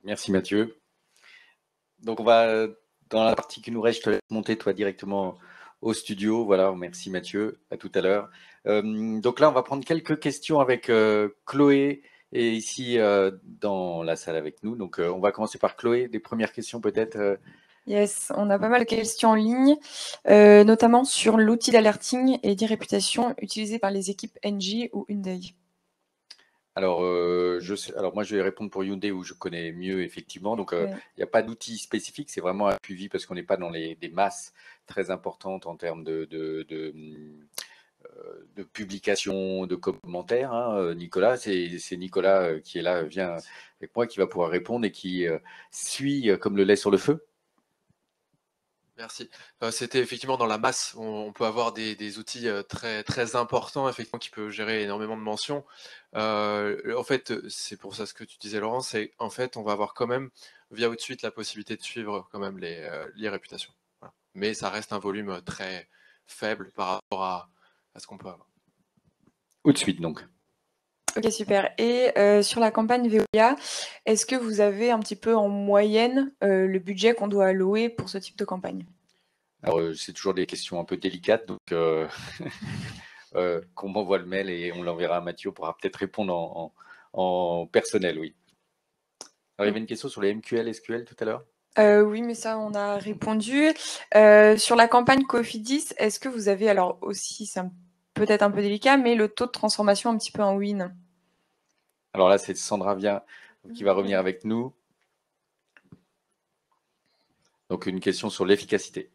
Merci Mathieu. Donc on va, dans la partie qui nous reste, je te laisse monter toi directement au studio. Voilà, merci Mathieu, à tout à l'heure. Donc là, on va prendre quelques questions avec Chloé et ici dans la salle avec nous. Donc on va commencer par Chloé, des premières questions peut-être. Yes, on a pas mal de questions en ligne, notamment sur l'outil d'alerting et d'e-réputation utilisé par les équipes NG ou Hyundai. Alors, alors moi, je vais répondre pour Hyundai où je connais mieux, effectivement. Donc, il n'y a pas d'outil spécifique. C'est vraiment un suivi parce qu'on n'est pas dans des masses très importantes en termes de publications, de commentaires. Hein. Nicolas, c'est Nicolas qui est là, vient avec moi, qui va pouvoir répondre et qui suit comme le lait sur le feu. Merci. C'était effectivement dans la masse. On peut avoir des outils très, très importants, effectivement, qui peuvent gérer énormément de mentions. En fait, c'est pour ça ce que tu disais, Laurent, c'est en fait, on va avoir quand même, via Outsuite, la possibilité de suivre quand même les réputations. Voilà. Mais ça reste un volume très faible par rapport à ce qu'on peut avoir. Outsuite, donc. Ok, super. Et sur la campagne Veolia, est-ce que vous avez un petit peu en moyenne le budget qu'on doit allouer pour ce type de campagne? Alors, c'est toujours des questions un peu délicates, donc qu'on m'envoie le mail et on l'enverra à Mathieu, pourra peut-être répondre en personnel, oui. Alors, il y avait une question sur les MQL, SQL tout à l'heure. Oui, mais ça, on a répondu. Sur la campagne Cofidis, est-ce que vous avez, alors aussi, c'est peut-être un peu délicat, mais le taux de transformation un petit peu en win? Alors là, c'est Sandra Vien qui va revenir avec nous. Donc, une question sur l'efficacité.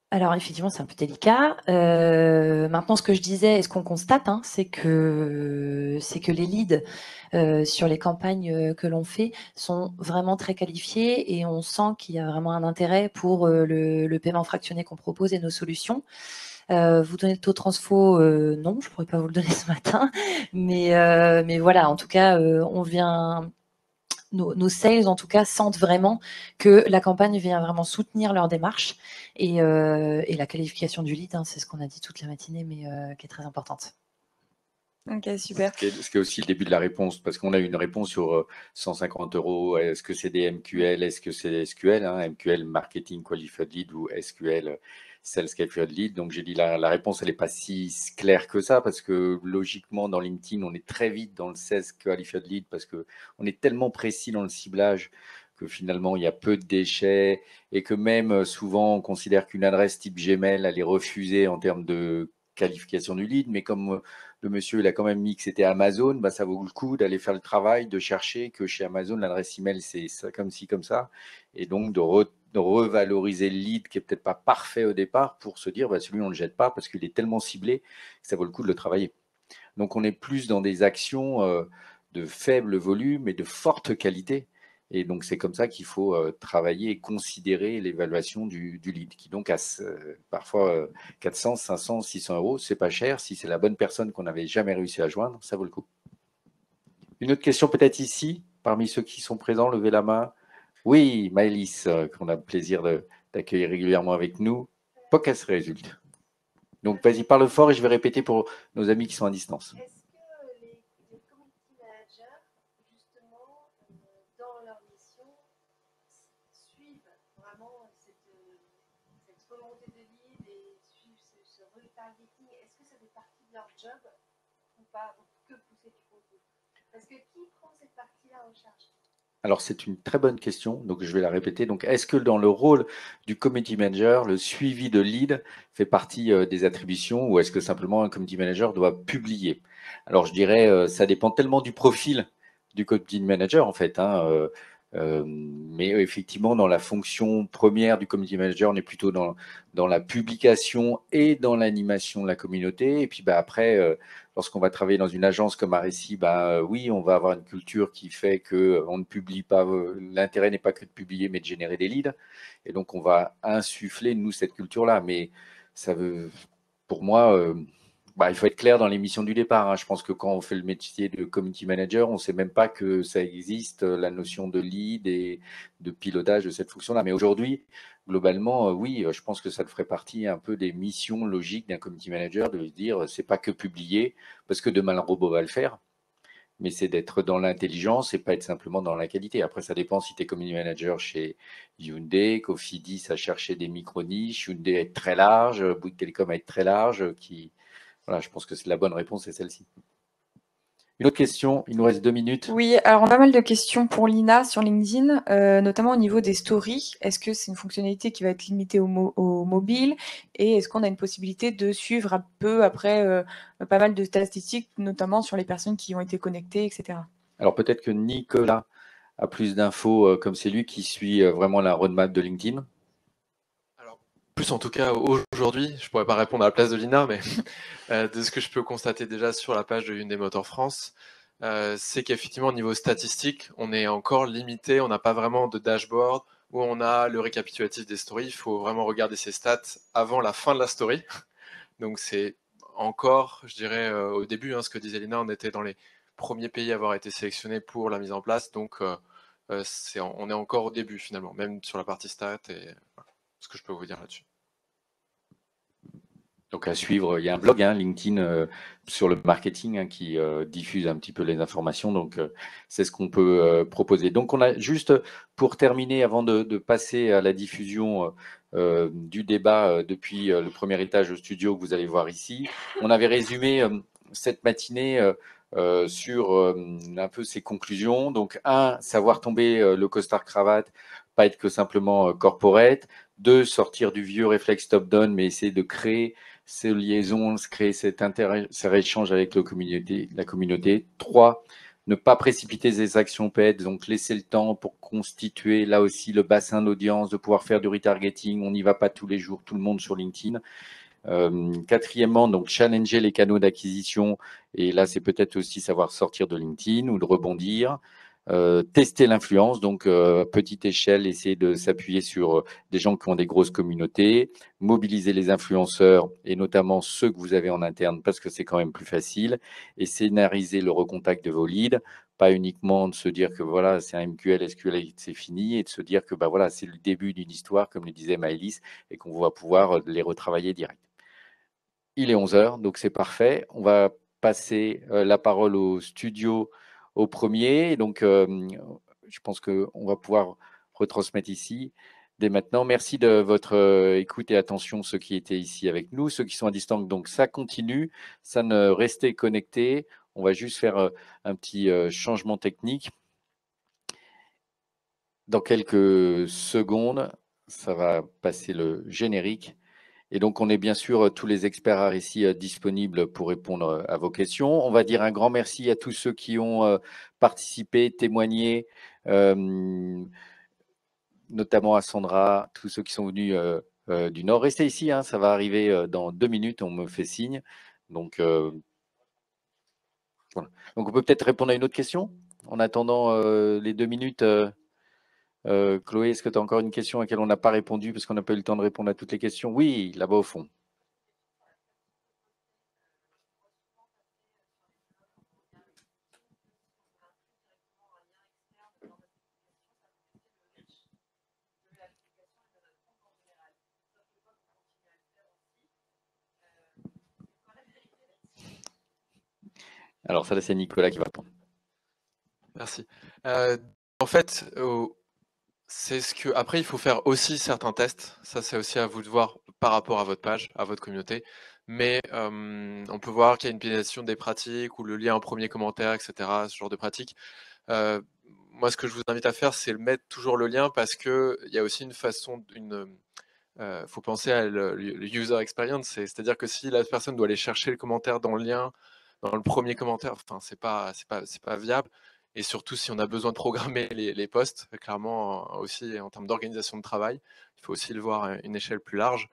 Alors effectivement, c'est un peu délicat. Maintenant, ce que je disais, et ce qu'on constate, hein, c'est que les leads sur les campagnes que l'on fait sont vraiment très qualifiés et on sent qu'il y a vraiment un intérêt pour le paiement fractionné qu'on propose et nos solutions. Vous donner le taux de transfo, non, je pourrais pas vous le donner ce matin, mais voilà, en tout cas, on vient. Nos sales, en tout cas, sentent vraiment que la campagne vient vraiment soutenir leur démarche et la qualification du lead, hein, c'est ce qu'on a dit toute la matinée, mais qui est très importante. Ok, super. Ce qui est aussi le début de la réponse, parce qu'on a eu une réponse sur 150 €. Est-ce que c'est des MQL? Est-ce que c'est des SQL, hein, MQL, Marketing Qualified Lead, ou SQL, Sales Qualified Lead. Donc, j'ai dit la réponse, elle n'est pas si claire que ça, parce que logiquement, dans LinkedIn, on est très vite dans le Sales Qualified Lead, parce qu'on est tellement précis dans le ciblage que finalement, il y a peu de déchets et que même souvent, on considère qu'une adresse type Gmail, elle est refusée en termes de qualification du lead, mais comme le monsieur, il a quand même mis que c'était Amazon, bah, ça vaut le coup d'aller faire le travail, de chercher que chez Amazon, l'adresse email, c'est ça, comme ci, comme ça, et donc de revaloriser le lead qui est peut-être pas parfait au départ pour se dire bah, celui on ne le jette pas parce qu'il est tellement ciblé que ça vaut le coup de le travailler. Donc on est plus dans des actions de faible volume et de forte qualité. Et donc c'est comme ça qu'il faut travailler et considérer l'évaluation du lead, qui donc a parfois 400, 500, 600 euros. C'est pas cher. Si c'est la bonne personne qu'on n'avait jamais réussi à joindre, ça vaut le coup. Une autre question peut-être ici, parmi ceux qui sont présents, levez la main. Oui, Maëlys, qu'on a le plaisir d'accueillir régulièrement avec nous. Pas qu'elle se résulte. Donc vas-y, parle fort et je vais répéter pour nos amis qui sont à distance. Est-ce que les community managers, justement, dans leur mission, suivent vraiment cette volonté de lead et suivent ce retargeting? Est-ce que ça fait partie de leur job ou pas, ou que pousser du contenu? Parce que qui prend cette partie-là en charge? Alors, c'est une très bonne question, donc je vais la répéter. Donc, est-ce que dans le rôle du community manager, le suivi de lead fait partie des attributions ou est-ce que simplement un community manager doit publier? Alors, je dirais, ça dépend tellement du profil du community manager, en fait. Mais effectivement, dans la fonction première du community manager, on est plutôt dans la publication et dans l'animation de la communauté. Et puis, après, lorsqu'on va travailler dans une agence comme Aréci, oui, on va avoir une culture qui fait qu'on ne publie pas. L'intérêt n'est pas que de publier, mais de générer des leads. Et donc, on va insuffler, nous, cette culture-là. Mais ça veut, pour moi, il faut être clair dans les missions du départ. Je pense que quand on fait le métier de community manager, on ne sait même pas que ça existe, la notion de lead et de pilotage de cette fonction-là. Mais aujourd'hui, globalement, oui, je pense que ça ferait partie un peu des missions logiques d'un community manager de se dire, c'est pas que publier, parce que demain le robot va le faire, mais c'est d'être dans l'intelligence et pas être simplement dans la qualité. Après, ça dépend si tu es community manager chez Hyundai, Cofidis à chercher des micro-niches, Hyundai à être très large, Bouygues Telecom à être très large, Voilà, je pense que c'est la bonne réponse, c'est celle-ci. Une autre question, il nous reste 2 minutes. Oui, alors on a pas mal de questions pour Lina sur LinkedIn, notamment au niveau des stories. Est-ce que c'est une fonctionnalité qui va être limitée au mobile? Et est-ce qu'on a une possibilité de suivre un peu après pas mal de statistiques, notamment sur les personnes qui ont été connectées, etc. Alors peut-être que Nicolas a plus d'infos, comme c'est lui qui suit vraiment la roadmap de LinkedIn. Plus en tout cas aujourd'hui, je pourrais pas répondre à la place de Lina, mais de ce que je peux constater déjà sur la page de Hyundai Motor France, c'est qu'effectivement au niveau statistique, on est encore limité, on n'a pas vraiment de dashboard où on a le récapitulatif des stories, il faut vraiment regarder ses stats avant la fin de la story. Donc c'est encore, je dirais au début, ce que disait Lina, on était dans les premiers pays à avoir été sélectionnés pour la mise en place, donc on est encore au début finalement, même sur la partie stats et voilà, ce que je peux vous dire là-dessus. Donc à suivre, il y a un blog LinkedIn sur le marketing qui diffuse un petit peu les informations. Donc c'est ce qu'on peut proposer. Donc on a juste pour terminer, avant de passer à la diffusion du débat depuis le premier étage au studio que vous allez voir ici, on avait résumé cette matinée sur un peu ses conclusions. Donc savoir tomber le costard cravate, pas être que simplement corporate. 2, sortir du vieux réflexe top-down, mais essayer de créer ces liaisons, créer cet échange avec la communauté. 3, ne pas précipiter ces actions paid, donc laisser le temps pour constituer là aussi le bassin d'audience, de pouvoir faire du retargeting. On n'y va pas tous les jours, tout le monde sur LinkedIn. 4e, donc challenger les canaux d'acquisition. Et là, c'est peut-être aussi savoir sortir de LinkedIn ou de rebondir. Tester l'influence, donc petite échelle, essayer de s'appuyer sur des gens qui ont des grosses communautés, mobiliser les influenceurs et notamment ceux que vous avez en interne parce que c'est quand même plus facile, et scénariser le recontact de vos leads, pas uniquement de se dire que voilà, c'est un MQL, SQL, c'est fini, et de se dire que voilà, c'est le début d'une histoire, comme le disait Maëlys, et qu'on va pouvoir les retravailler direct. Il est 11h, donc c'est parfait. On va passer la parole au studio au premier. Donc, je pense qu'on va pouvoir retransmettre ici dès maintenant. Merci de votre écoute et attention, ceux qui étaient ici avec nous, ceux qui sont à distance. Donc, ça continue, ça ne restez connectés. On va juste faire un petit changement technique. Dans quelques secondes, ça va passer le générique. Et donc, on est bien sûr tous les experts ici disponibles pour répondre à vos questions. On va dire un grand merci à tous ceux qui ont participé, témoigné, notamment à Sandra, tous ceux qui sont venus du Nord. Restez ici, hein, ça va arriver dans 2 minutes, on me fait signe. Donc, voilà. Donc on peut peut-être répondre à une autre question en attendant les 2 minutes. Chloé, est-ce que tu as encore une question à laquelle on n'a pas répondu parce qu'on n'a pas eu le temps de répondre à toutes les questions? Oui, là-bas au fond. Alors ça, c'est Nicolas qui va répondre. Merci. En fait, c'est ce que après il faut faire aussi certains tests. Ça, c'est aussi à vous de voir par rapport à votre page, à votre communauté. Mais on peut voir qu'il y a une pénétration des pratiques ou le lien en premier commentaire, etc. Ce genre de pratiques. Moi, ce que je vous invite à faire, c'est mettre toujours le lien parce que il y a aussi une façon, faut penser à le user experience, c'est-à-dire que si la personne doit aller chercher le commentaire dans le lien, dans le premier commentaire, enfin, c'est pas viable. Et surtout, si on a besoin de programmer les posts, clairement aussi en termes d'organisation de travail, il faut aussi le voir à une échelle plus large.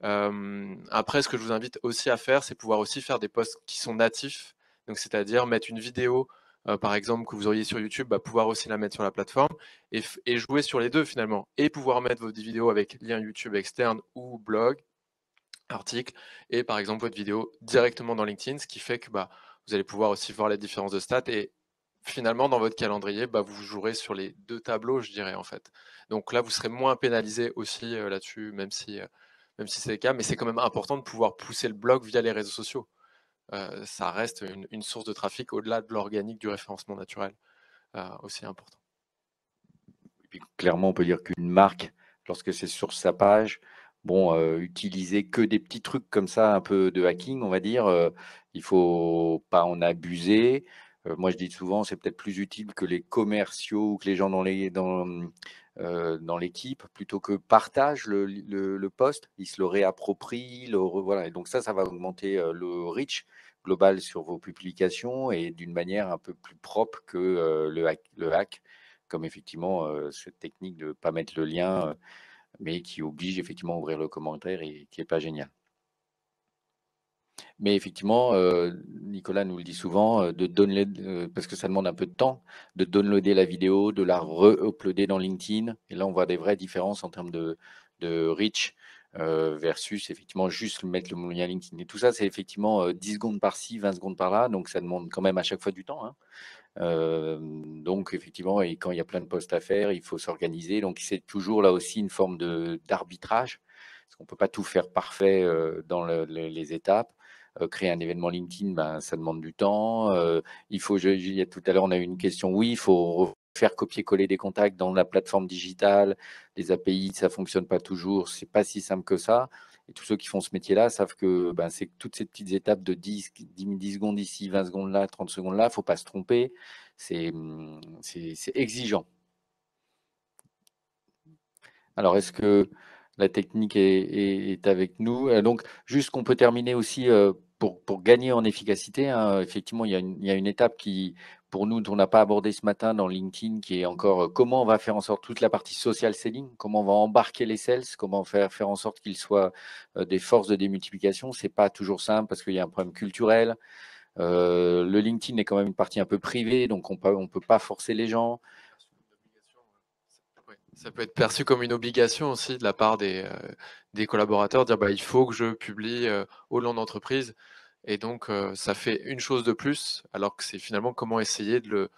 Après, ce que je vous invite aussi à faire, c'est pouvoir aussi faire des posts qui sont natifs, donc c'est-à-dire mettre une vidéo, par exemple, que vous auriez sur YouTube, pouvoir aussi la mettre sur la plateforme et jouer sur les deux finalement, et pouvoir mettre vos vidéos avec lien YouTube externe ou blog, article, et par exemple votre vidéo directement dans LinkedIn, ce qui fait que vous allez pouvoir aussi voir les différences de stats et finalement dans votre calendrier, vous jouerez sur les deux tableaux, je dirais en fait. Donc là, vous serez moins pénalisé aussi là-dessus, même si c'est le cas, mais c'est quand même important de pouvoir pousser le blog via les réseaux sociaux. Ça reste une source de trafic au-delà de l'organique du référencement naturel, aussi important. Et puis, clairement, on peut dire qu'une marque, lorsque c'est sur sa page, bon, utiliser que des petits trucs comme ça, un peu de hacking, on va dire, il faut pas en abuser. Moi, je dis souvent, c'est peut-être plus utile que les commerciaux ou que les gens dans l'équipe, plutôt que partagent le post, ils se le réapproprient, voilà. Et donc ça va augmenter le reach global sur vos publications et d'une manière un peu plus propre que le hack, comme effectivement cette technique de ne pas mettre le lien, mais qui oblige effectivement à ouvrir le commentaire et qui n'est pas génial. Mais effectivement, Nicolas nous le dit souvent, de download, parce que ça demande un peu de temps, de downloader la vidéo, de la re-uploader dans LinkedIn. Et là, on voit des vraies différences en termes de reach versus effectivement juste mettre le lien LinkedIn. Et tout ça, c'est effectivement 10 secondes par-ci, 20 secondes par-là. Donc, ça demande quand même à chaque fois du temps, hein. Donc effectivement, et quand il y a plein de postes à faire, il faut s'organiser. Donc c'est toujours là aussi une forme d'arbitrage, parce qu'on peut pas tout faire parfait dans les étapes. Créer un événement LinkedIn, ça demande du temps. Il faut, il y a tout à l'heure, on a eu une question. Oui, il faut faire copier-coller des contacts dans la plateforme digitale. Les API, ça fonctionne pas toujours. C'est pas si simple que ça. Et tous ceux qui font ce métier-là savent que c'est toutes ces petites étapes de 10 secondes ici, 20 secondes là, 30 secondes là, il ne faut pas se tromper. C'est exigeant. Alors, est-ce que la technique est avec nous? Donc, juste qu'on peut terminer aussi pour gagner en efficacité, hein, effectivement, il y a une étape qui, pour nous, on n'a pas abordé ce matin dans LinkedIn, qui est encore comment on va faire en sorte toute la partie social selling, comment on va embarquer les sales, comment faire en sorte qu'ils soient des forces de démultiplication. C'est pas toujours simple parce qu'il y a un problème culturel. Le LinkedIn est quand même une partie un peu privée, donc on peut pas forcer les gens. Ça peut être perçu comme une obligation aussi de la part des collaborateurs, dire il faut que je publie au nom d'entreprise. Et donc, ça fait une chose de plus, alors que c'est finalement comment essayer de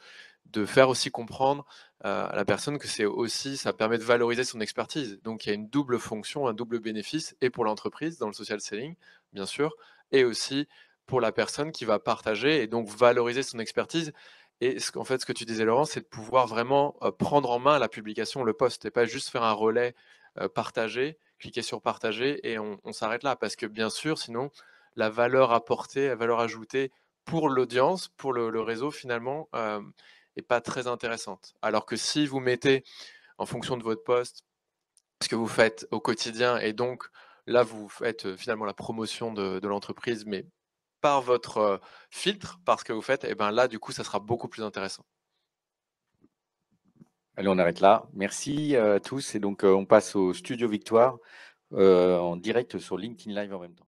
faire aussi comprendre à la personne que c'est aussi, ça permet de valoriser son expertise. Donc, il y a une double fonction, un double bénéfice, et pour l'entreprise, dans le social selling, bien sûr, et aussi pour la personne qui va partager et donc valoriser son expertise. Et ce que tu disais, Laurent, c'est de pouvoir vraiment prendre en main la publication, le post, et pas juste faire un relais partagé, cliquer sur partager et on s'arrête là. Parce que bien sûr, sinon, la valeur apportée, la valeur ajoutée pour l'audience, pour le réseau, finalement, n'est pas très intéressante. Alors que si vous mettez, en fonction de votre poste, ce que vous faites au quotidien, et donc là, vous faites finalement la promotion de l'entreprise, mais par votre filtre, par ce que vous faites, et bien là, du coup, ça sera beaucoup plus intéressant. Allez, on arrête là. Merci à tous. Et donc, on passe au Studio Victoire en direct sur LinkedIn Live en même temps.